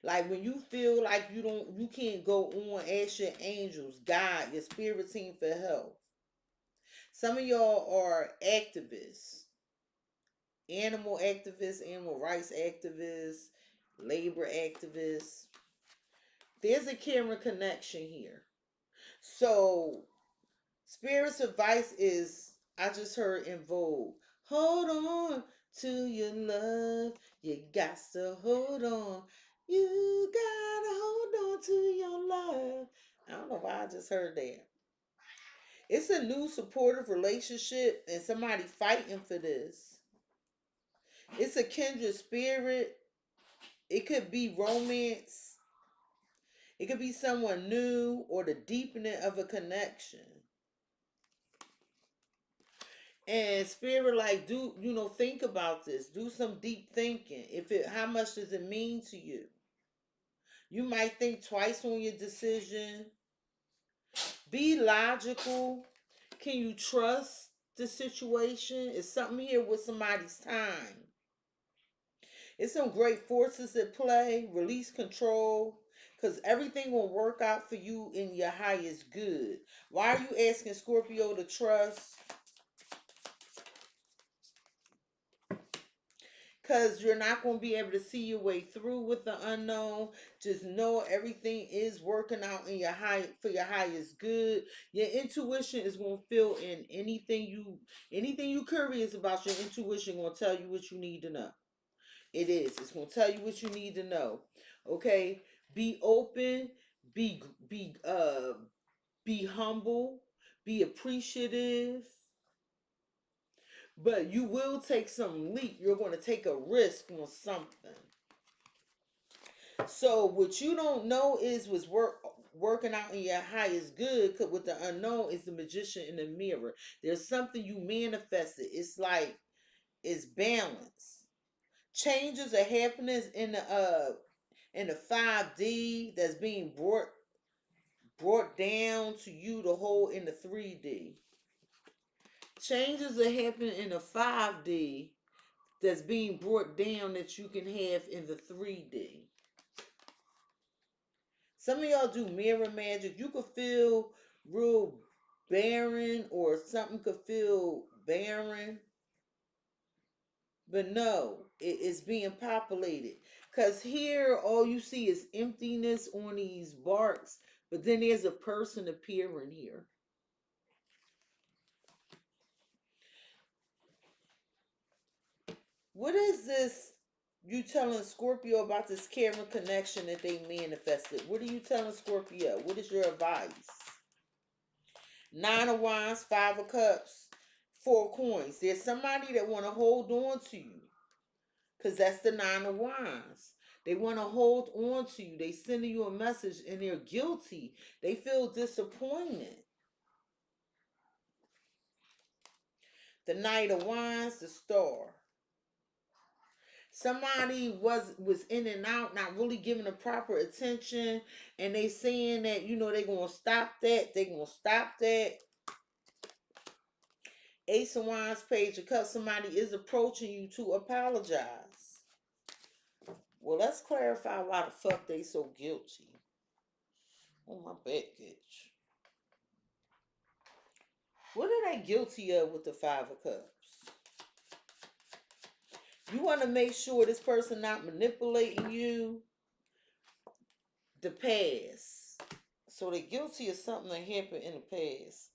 Like when you feel like you can't go on, ask your angels, God, your spirit team for help. Some of y'all are activists. Animal activists, animal rights activists, labor activists. There's a camera connection here. So, Spirit's advice is, I just heard in Vogue, hold on to your love. You got to hold on. You gotta hold on to your love. I don't know why I just heard that. It's a new supportive relationship and somebody fighting for this. It's a kindred spirit. It could be romance. It could be someone new or the deepening of a connection. And spirit, like, think about this. Do some deep thinking. How much does it mean to you? You might think twice on your decision. Be logical. Can you trust the situation? Is something here with somebody's time? It's some great forces at play. Release control. Because everything will work out for you in your highest good. Why are you asking Scorpio to trust? because you're not going to be able to see your way through with the unknown. Just know everything is working out in for your highest good. Your intuition is going to fill in anything you curious about. Your intuition going to tell you what you need to know. It is. It's going to tell you what you need to know. Okay? Be open, be be uh be humble, be appreciative. But you will take some leap. You're going to take a risk on something. So what you don't know is what's working out in your highest good. Cause with the unknown is the magician in the mirror. There's something you manifested. It's like it's balance. Changes are happening in the 5D that's being brought down to you to hold in the 3D. Changes are happening in the 5D that's being brought down that you can have in the 3D. Some of y'all do mirror magic. You could feel real barren or something could feel barren. But no, it's being populated. Because here, all you see is emptiness on these barks. But then there's a person appearing here. What is this you telling Scorpio about this Karen connection that they manifested? What are you telling Scorpio? What is your advice? 9 of Wands, 5 of Cups, 4 of Coins. There's somebody that want to hold on to you. Because that's the 9 of Wands. They want to hold on to you. They sending you a message and they're guilty. They feel disappointed. The Knight of Wands, the Star. Somebody was in and out, not really giving the proper attention, and they saying that, they're going to stop that. They're going to stop that. Ace of Wands, Page of Cups. Somebody is approaching you to apologize. Well, let's clarify why the fuck they so guilty. Oh, my back itch. What are they guilty of with the 5 of Cups? You want to make sure this person not manipulating you. The past. So they're guilty of something that happened in the past.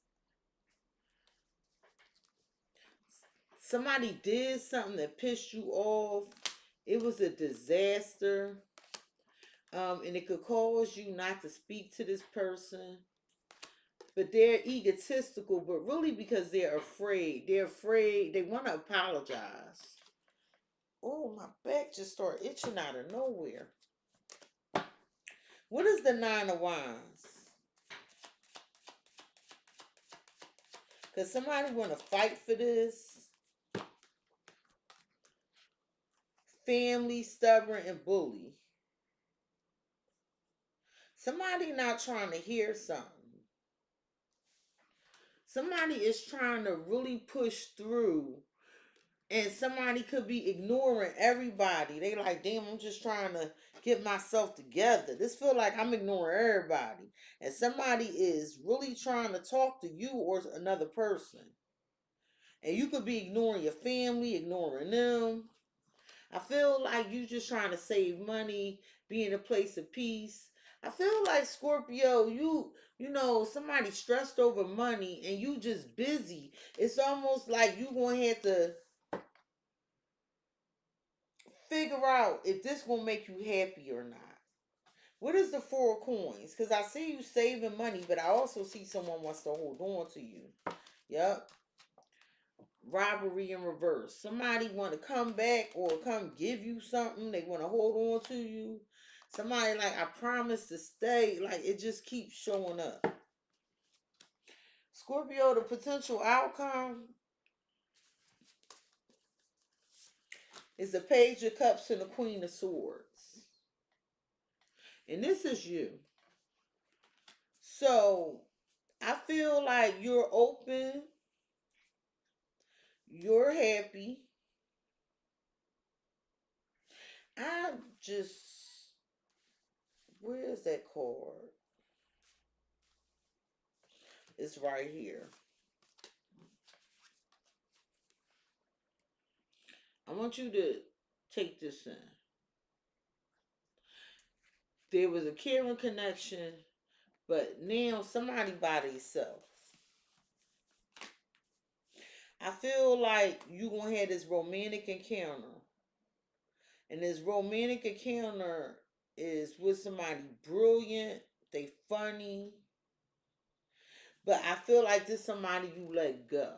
Somebody did something that pissed you off. It was a disaster. And it could cause you not to speak to this person. But they're egotistical, but really because they're afraid. They're afraid. They want to apologize. Oh, my back just started itching out of nowhere. What is the 9 of Wands? Because somebody want to fight for this. Family, stubborn, and bully. Somebody not trying to hear something. Somebody is trying to really push through. And somebody could be ignoring everybody. They like, damn, I'm just trying to get myself together. This feel like I'm ignoring everybody. And somebody is really trying to talk to you or another person. And you could be ignoring your family, ignoring them. I feel like you just trying to save money, be in a place of peace. I feel like Scorpio, you somebody stressed over money and you just busy. It's almost like you going to have to figure out if this going to make you happy or not. What is the 4 of Coins? Because I see you saving money, but I also see someone wants to hold on to you. Yep. Robbery in reverse. Somebody want to come back or come give you something. They want to hold on to you. Somebody like, I promise to stay. Like, it just keeps showing up. Scorpio, the potential outcome is the Page of Cups and the Queen of Swords. And this is you. So, I feel like you're open. You're happy. I just... Where's that card? It's right here. I want you to take this in. There was a caring connection, but now somebody by themselves. I feel like you gonna have this romantic encounter, and this romantic encounter is with somebody brilliant. They funny, but I feel like this somebody you let go.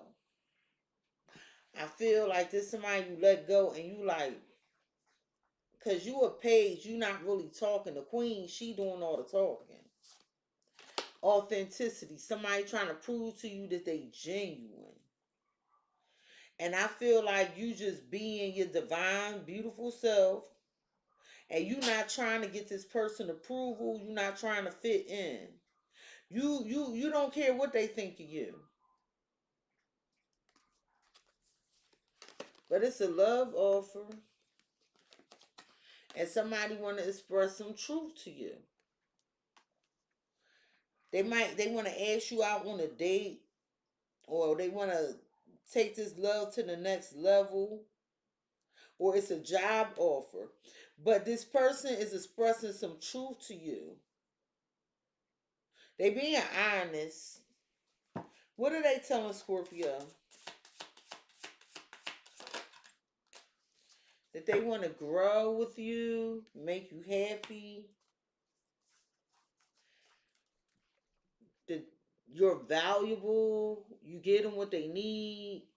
I feel like this somebody you let go, and you like, cause you a page, you not really talking. The queen, she doing all the talking. Authenticity, somebody trying to prove to you that they genuine. And I feel like you just being your divine, beautiful self, and you not trying to get this person approval. You not trying to fit in. You don't care what they think of you. But it's a love offer, and somebody want to express some truth to you. They want to ask you out on a date, or they want to take this love to the next level, or it's a job offer. But this person is expressing some truth to you. They being honest. What are they telling Scorpio? That they want to grow with you, make you happy. That you're valuable. You get them what they need.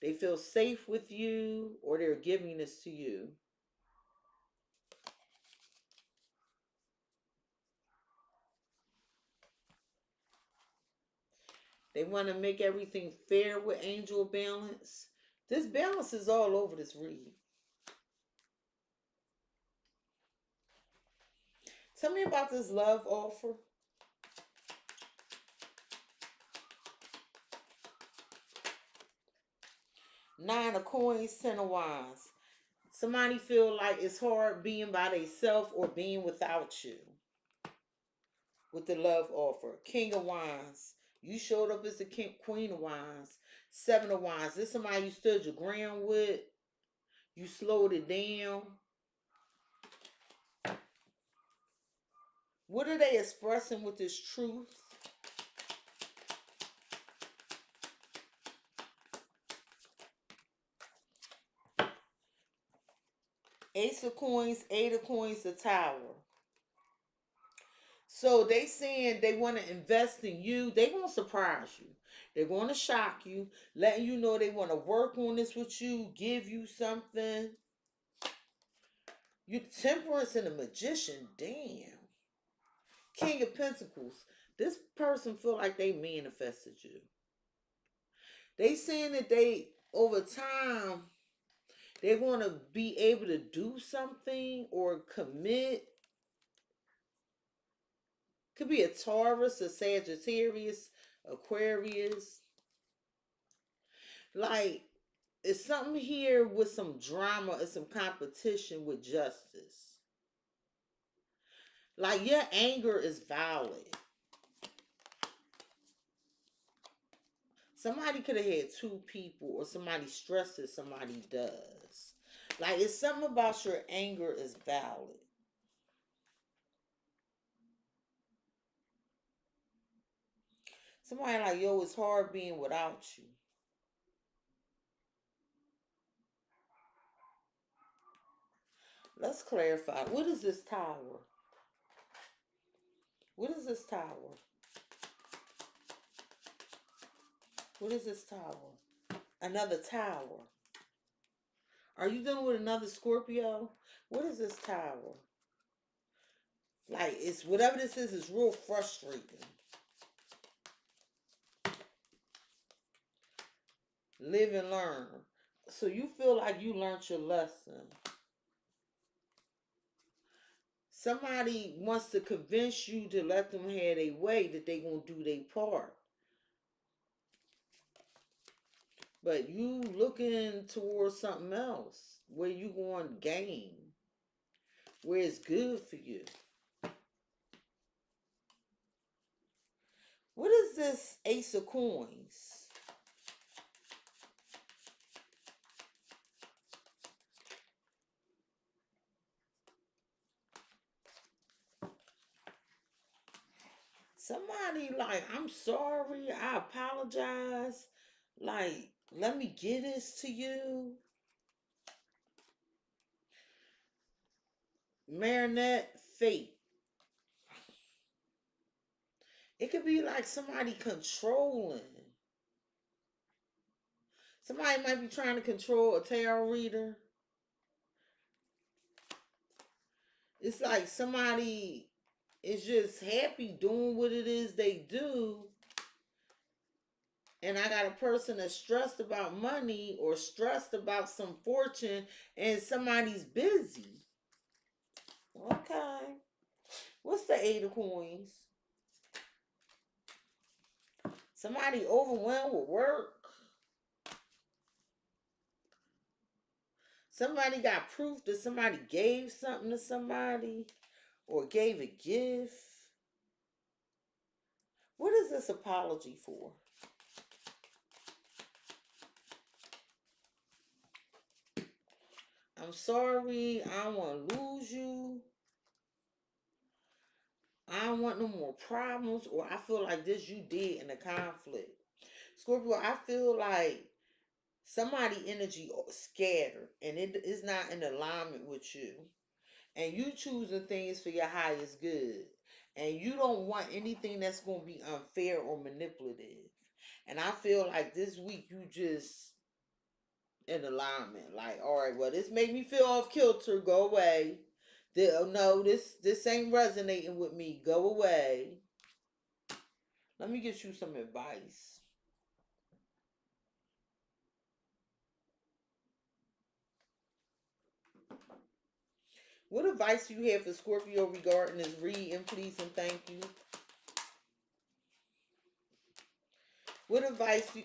They feel safe with you, or they're giving this to you. They want to make everything fair with angel balance. This balance is all over this read. Tell me about this love offer. Nine of coins, 10 of wands. Somebody feel like it's hard being by themselves or being without you. With the love offer. King of wands. You showed up as the queen of wands. 7 of wands. This is somebody you stood your ground with. You slowed it down. What are they expressing with this truth? Ace of coins, 8 of coins, the tower. So they saying they want to invest in you. They going to surprise you. They're going to shock you, letting you know they want to work on this with you, give you something. You temperance and a magician. Damn. King of Pentacles. This person feel like they manifested you. They saying that they, over time, they're going to be able to do something or commit. Could be a Taurus, a Sagittarius, Aquarius. Like, it's something here with some drama and some competition with justice. Like, your anger is valid. Somebody could have had 2 people, or somebody stresses somebody does. Like, it's something about your anger is valid. Somebody like, yo, it's hard being without you. Let's clarify. What is this tower? What is this tower? What is this tower? Another tower. Are you dealing with another Scorpio? What is this tower? Like, it's whatever this is real frustrating. Live and learn. So you feel like you learned your lesson. Somebody wants to convince you to let them have their way, that they gonna do their part. But you looking towards something else, where you going to gain, where it's good for you. What is this Ace of Coins? Somebody like, I'm sorry, I apologize. Like, let me give this to you. Marinette fate. It could be like somebody controlling. Somebody might be trying to control a tarot reader. It's like somebody is just happy doing what it is they do. And I got a person that's stressed about money or stressed about some fortune, and somebody's busy. Okay. What's the Eight of Coins? Somebody overwhelmed with work. Somebody got proof that somebody gave something to somebody or gave a gift. What is this apology for? I'm sorry. I don't want to lose you. I don't want no more problems, or I feel like this you did in a conflict. Scorpio, I feel like somebody energy scattered and it is not in alignment with you. And you choosing things for your highest good. And you don't want anything that's going to be unfair or manipulative. And I feel like this week you just in alignment. Like, all right, well, this made me feel off kilter. Go away. No, this ain't resonating with me. Go away. Let me get you some advice. What advice do you have for Scorpio regarding this reading, please and thank you? What advice you...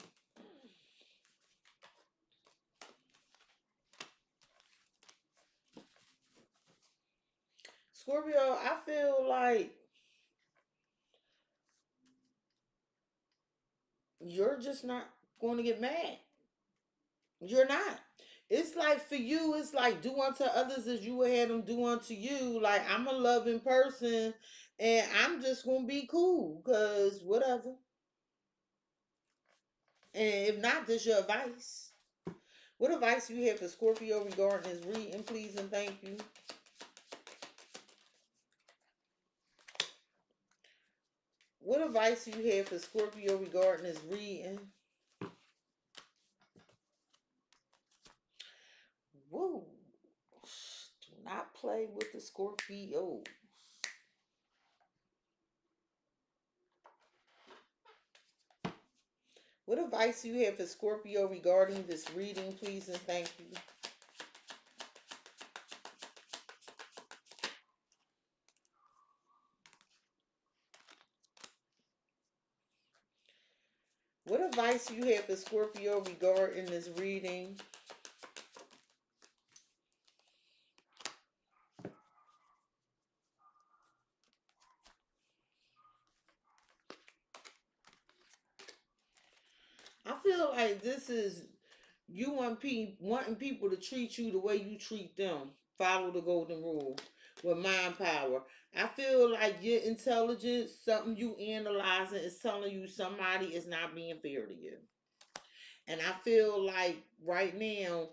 Scorpio, I feel like you're just not going to get mad. You're not. It's like for you, it's like do unto others as you would have them do unto you. Like, I'm a loving person and I'm just going to be cool because whatever. And if not, this your advice. What advice do you have for Scorpio regarding this reading, please and thank you? What advice do you have for Scorpio regarding this reading? Woo. Do not play with the Scorpios. What advice do you have for Scorpio regarding this reading, please and thank you? What advice do you have for Scorpio regarding this reading? I feel like this is you wanting people to treat you the way you treat them. Follow the golden rule with mind power. I feel like your intelligence, something you analyzing, is telling you somebody is not being fair to you. And I feel like right now,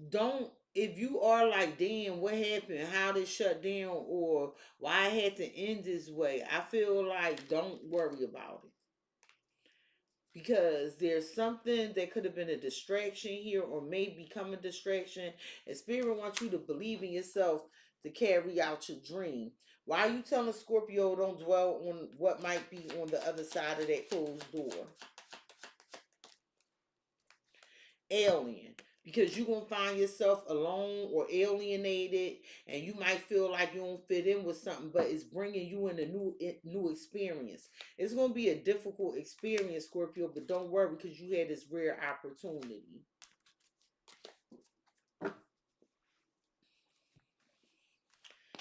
don't, if you are like, damn, what happened? How did it shut down? Or why it had to end this way? I feel like don't worry about it. Because there's something that could have been a distraction here or may become a distraction. And Spirit wants you to believe in yourself to carry out your dream. Why are you telling Scorpio don't dwell on what might be on the other side of that closed door? Alien. Because you're going to find yourself alone or alienated, and you might feel like you don't fit in with something, but it's bringing you in a new experience. It's going to be a difficult experience, Scorpio, but don't worry because you had this rare opportunity.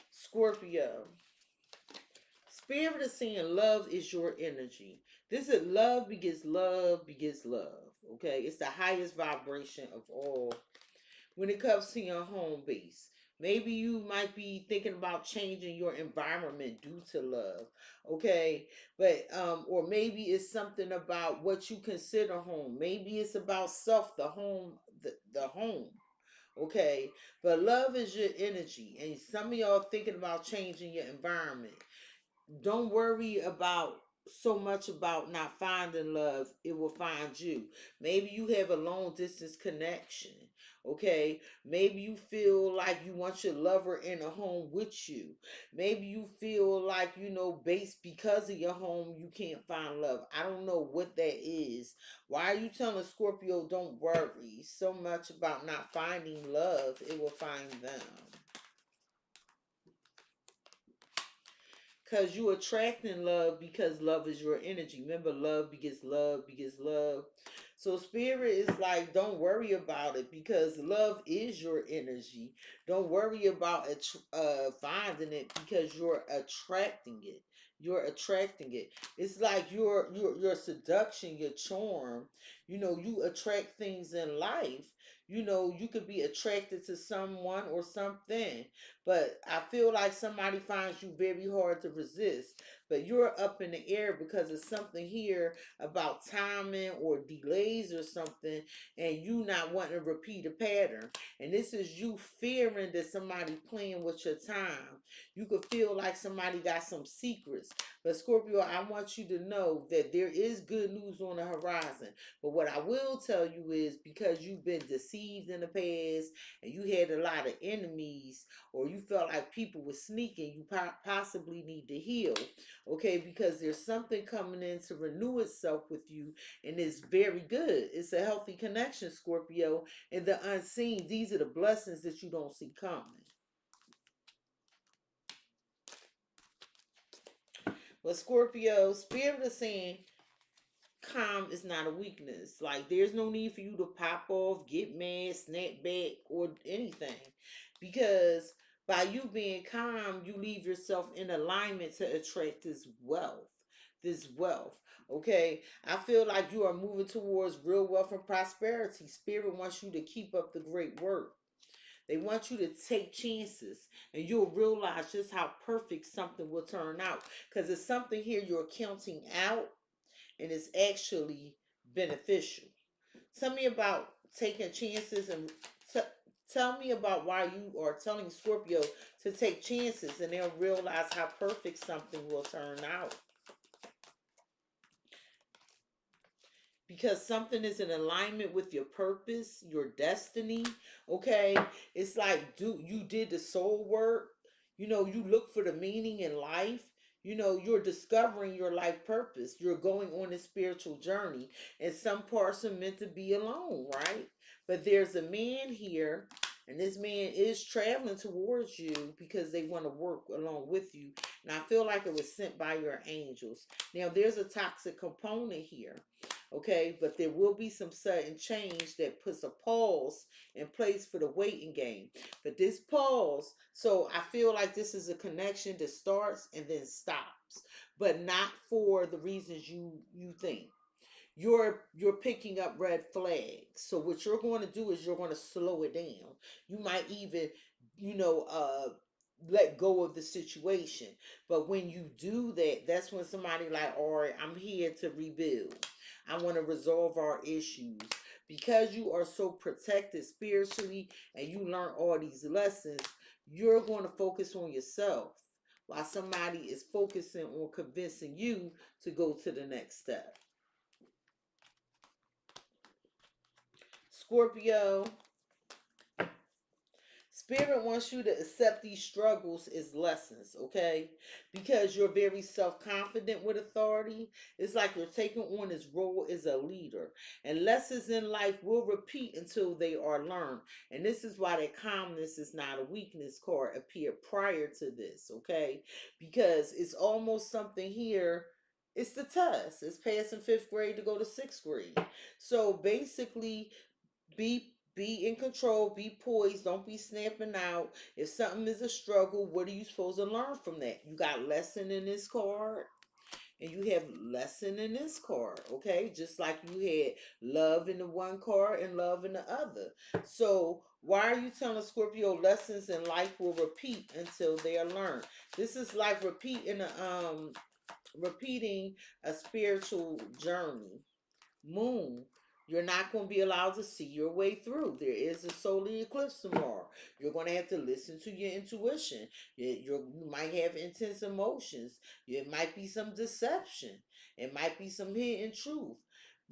Scorpio. Spirit is saying love is your energy. This is love begets love begets love. Okay, it's the highest vibration of all when it comes to your home base. Maybe you might be thinking about changing your environment due to love. Okay. But or maybe it's something about what you consider home. Maybe it's about self, the home, the home. Okay. But love is your energy. And some of y'all thinking about changing your environment. Don't worry about so much about not finding love. It will find you. Maybe you have a long distance connection. Okay. Maybe you feel like you want your lover in a home with you. Maybe you feel like, based because of your home, you can't find love. I don't know what that is. Why are you telling Scorpio don't worry so much about not finding love? It will find them. Because you attracting love because love is your energy. Remember, love begets love begets love. So spirit is like, don't worry about it because love is your energy. Don't worry about finding it because you're attracting it. You're attracting it. It's like your seduction, your charm. You attract things in life. You could be attracted to someone or something, but I feel like somebody finds you very hard to resist. But you're up in the air because of something here about timing or delays or something, and you not wanting to repeat a pattern. And this is you fearing that somebody playing with your time. You could feel like somebody got some secrets. But Scorpio, I want you to know that there is good news on the horizon. But what I will tell you is, because you've been deceived in the past and you had a lot of enemies, or you felt like people were sneaking, you possibly need to heal. Okay, because there's something coming in to renew itself with you, and it's very good. It's a healthy connection, Scorpio. And the unseen, these are the blessings that you don't see coming. But Scorpio, spirit is saying calm is not a weakness. Like, there's no need for you to pop off, get mad, snap back, or anything. Because by you being calm, you leave yourself in alignment to attract this wealth. This wealth. Okay. I feel like you are moving towards real wealth and prosperity. Spirit wants you to keep up the great work. They want you to take chances, and you'll realize just how perfect something will turn out. Because it's something here you're counting out, and it's actually beneficial. Tell me about taking chances, and tell me about why you are telling Scorpio to take chances, and they'll realize how perfect something will turn out. Because something is in alignment with your purpose, your destiny. Okay, it's like, you did the soul work. You look for the meaning in life. You're discovering your life purpose. You're going on a spiritual journey, and some parts are meant to be alone, right? But there's a man here, and this man is traveling towards you because they want to work along with you. And I feel like it was sent by your angels. Now, there's a toxic component here. Okay, but there will be some sudden change that puts a pause in place for the waiting game. But this pause, so I feel like this is a connection that starts and then stops, but not for the reasons you think. You're picking up red flags. So what you're going to do is you're going to slow it down. You might even, you know, uh let go of the situation. But when you do that, that's when somebody like, all right, I'm here to rebuild. I want to resolve our issues. Because you are so protected spiritually and you learn all these lessons, you're going to focus on yourself while somebody is focusing on convincing you to go to the next step. Scorpio, Spirit wants you to accept these struggles as lessons, okay? Because you're very self-confident with authority. It's like you're taking on this role as a leader. And lessons in life will repeat until they are learned. And this is why that calmness is not a weakness card appeared prior to this, okay? Because it's almost something here. It's the test. It's passing 5th grade to go to 6th grade. So basically, be in control, be poised, don't be snapping out. If something is a struggle, what are you supposed to learn from that? You got lesson in this card, and you have lesson in this card, okay? Just like you had love in the one card and love in the other. So why are you telling Scorpio lessons in life will repeat until they are learned? This is like repeating a spiritual journey. Moon, you're not going to be allowed to see your way through. There is a solar eclipse tomorrow. You're going to have to listen to your intuition. You might have intense emotions. It might be some deception. It might be some hidden truth.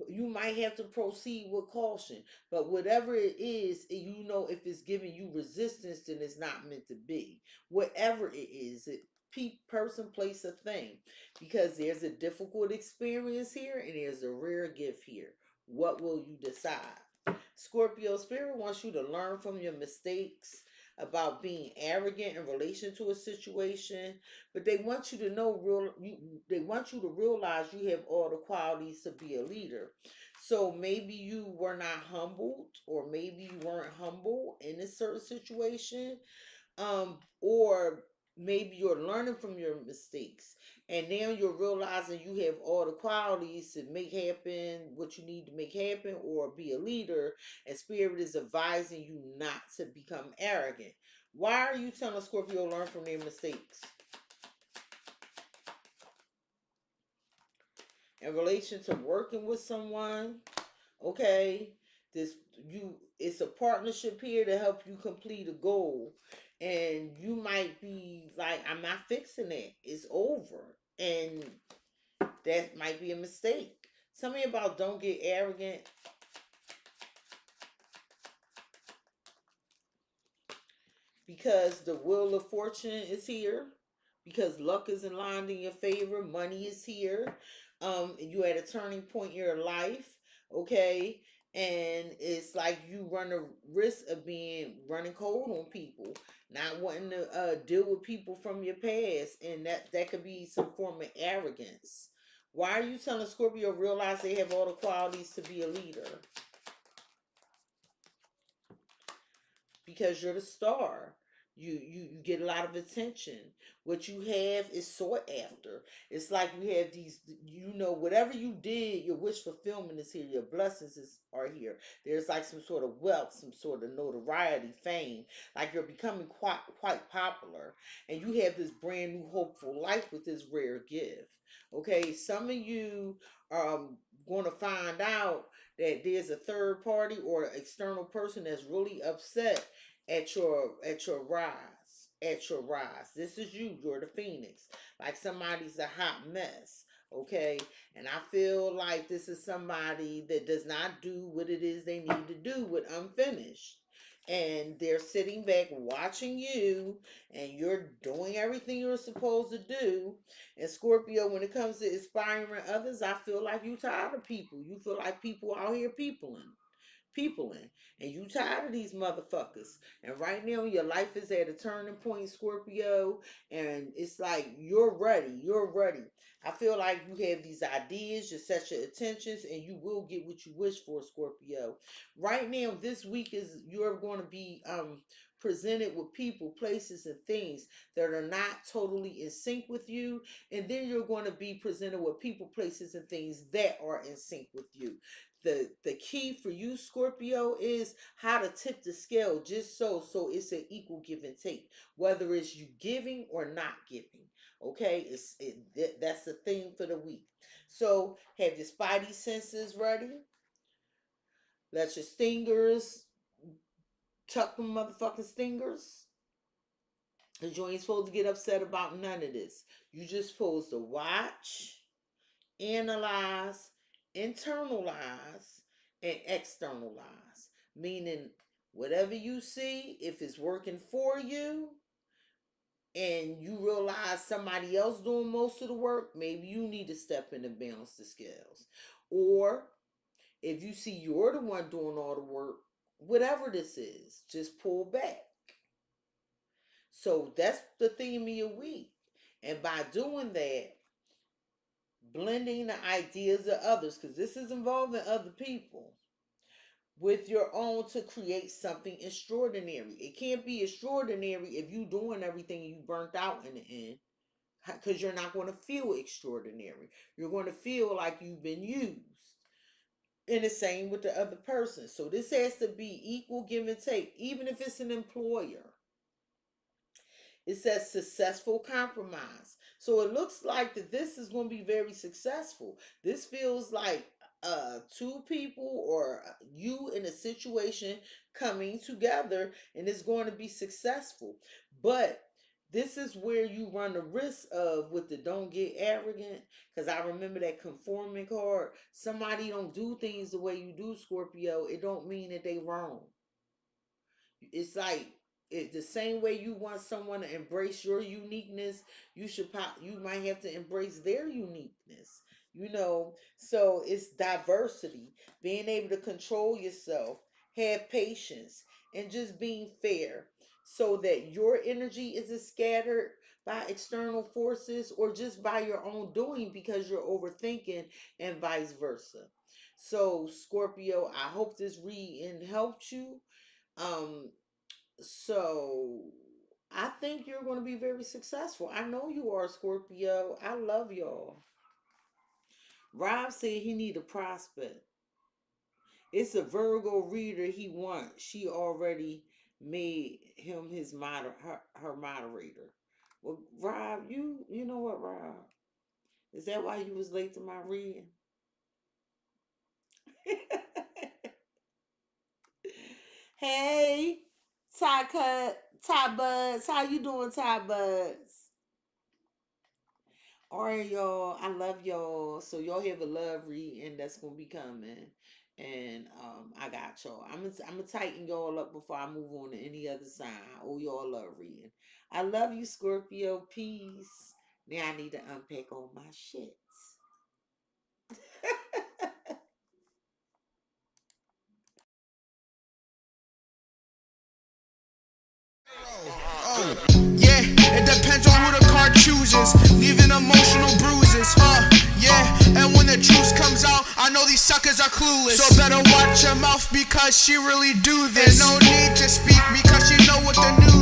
You might have to proceed with caution. But whatever it is, you know if it's giving you resistance, then it's not meant to be. Whatever it is, person, place, or thing, because there's a difficult experience here and there's a rare gift here. What will you decide? Scorpio spirit wants you to learn from your mistakes about being arrogant in relation to a situation, but they want you to know they want you to realize you have all the qualities to be a leader. So maybe you were not humbled, or maybe you weren't humble in a certain situation, or maybe you're learning from your mistakes and now you're realizing you have all the qualities to make happen what you need to make happen or be a leader, and spirit is advising you not to become arrogant. Why are you telling Scorpio learn from their mistakes? In relation to working with someone, okay, this you it's a partnership here to help you complete a goal, and you might be like, I'm not fixing it, it's over, and that might be a mistake. Tell me about don't get arrogant. Because the wheel of fortune is here, because luck is in line in your favor, money is here. You at a turning point in your life, okay, and it's like you run a risk of being running cold on people, not wanting to deal with people from your past, and that could be some form of arrogance. Why are you telling Scorpio realize they have all the qualities to be a leader? Because you're the star. You get a lot of attention. What you have is sought after. It's like you have these, whatever you did, your wish fulfillment is here. Your are here. There's like some sort of wealth, some sort of notoriety, fame. Like you're becoming quite popular, and you have this brand new hopeful life with this rare gift. Okay, some of you are going to find out that there's a third party or external person that's really upset at your rise. This is you. You're the phoenix. Like somebody's a hot mess. Okay, and I feel like this is somebody that does not do what it is they need to do with unfinished, and they're sitting back watching you, and you're doing everything you're supposed to do. And Scorpio, when it comes to inspiring others, I feel like you tired of people. You feel like people out here peopling, and you tired of these motherfuckers. And right now your life is at a turning point, Scorpio, and it's like you're ready. I feel like you have these ideas, you set your intentions, and you will get what you wish for, Scorpio. Right now, this week is you're going to be presented with people, places, and things that are not totally in sync with you, and then you're going to be presented with people, places, and things that are in sync with you. The key for you, Scorpio, is how to tip the scale just so it's an equal give and take, whether it's you giving or not giving. Okay, that's the theme for the week. So have your spidey senses ready. Let your stingers tuck them motherfucking stingers. Because you ain't supposed to get upset about none of this. You just supposed to watch, analyze, internalize, and externalize. Meaning, whatever you see, if it's working for you and you realize somebody else doing most of the work, maybe you need to step in and balance the scales. Or if you see you're the one doing all the work, whatever this is, just pull back. So that's the theme of your week. And by doing that, blending the ideas of others, because this is involving other people, with your own to create something extraordinary. It can't be extraordinary if you doing everything and you burnt out in the end. because you're not going to feel extraordinary. You're going to feel like you've been used. And the same with the other person. So this has to be equal give and take, even if it's an employer. It says successful compromise. So it looks like that this is going to be very successful. This feels like two people or you in a situation coming together, and it's going to be successful. But this is where you run the risk of with the don't get arrogant, because I remember that conforming card. Somebody don't do things the way you do, Scorpio. It don't mean that they wrong. It's like the same way you want someone to embrace your uniqueness, you might have to embrace their uniqueness. So it's diversity, being able to control yourself, have patience, and just being fair, so that your energy isn't scattered by external forces or just by your own doing because you're overthinking, and vice versa. So Scorpio, I hope this reading helped you. um so I think you're going to be very successful. I know you are, Scorpio. I love y'all. Rob said he need a prospect. It's a Virgo reader he wants. She already made him his her moderator. Well, Rob, you know what, Rob? Is that why you was late to my reading? Hey, Ty Buds. How you doing, Ty Buds? All right, y'all. I love y'all. So y'all have a love reading that's gonna be coming, and I got y'all. I'm gonna tighten y'all up before I move on to any other sign. I owe y'all love reading. I love you, Scorpio. Peace. Now I need to unpack all my shit. Yeah, it depends on who the card chooses, leaving emotional bruises, yeah, and when the truth comes out, I know these suckers are clueless, so better watch your mouth because she really do this, and no need to speak because she know what the news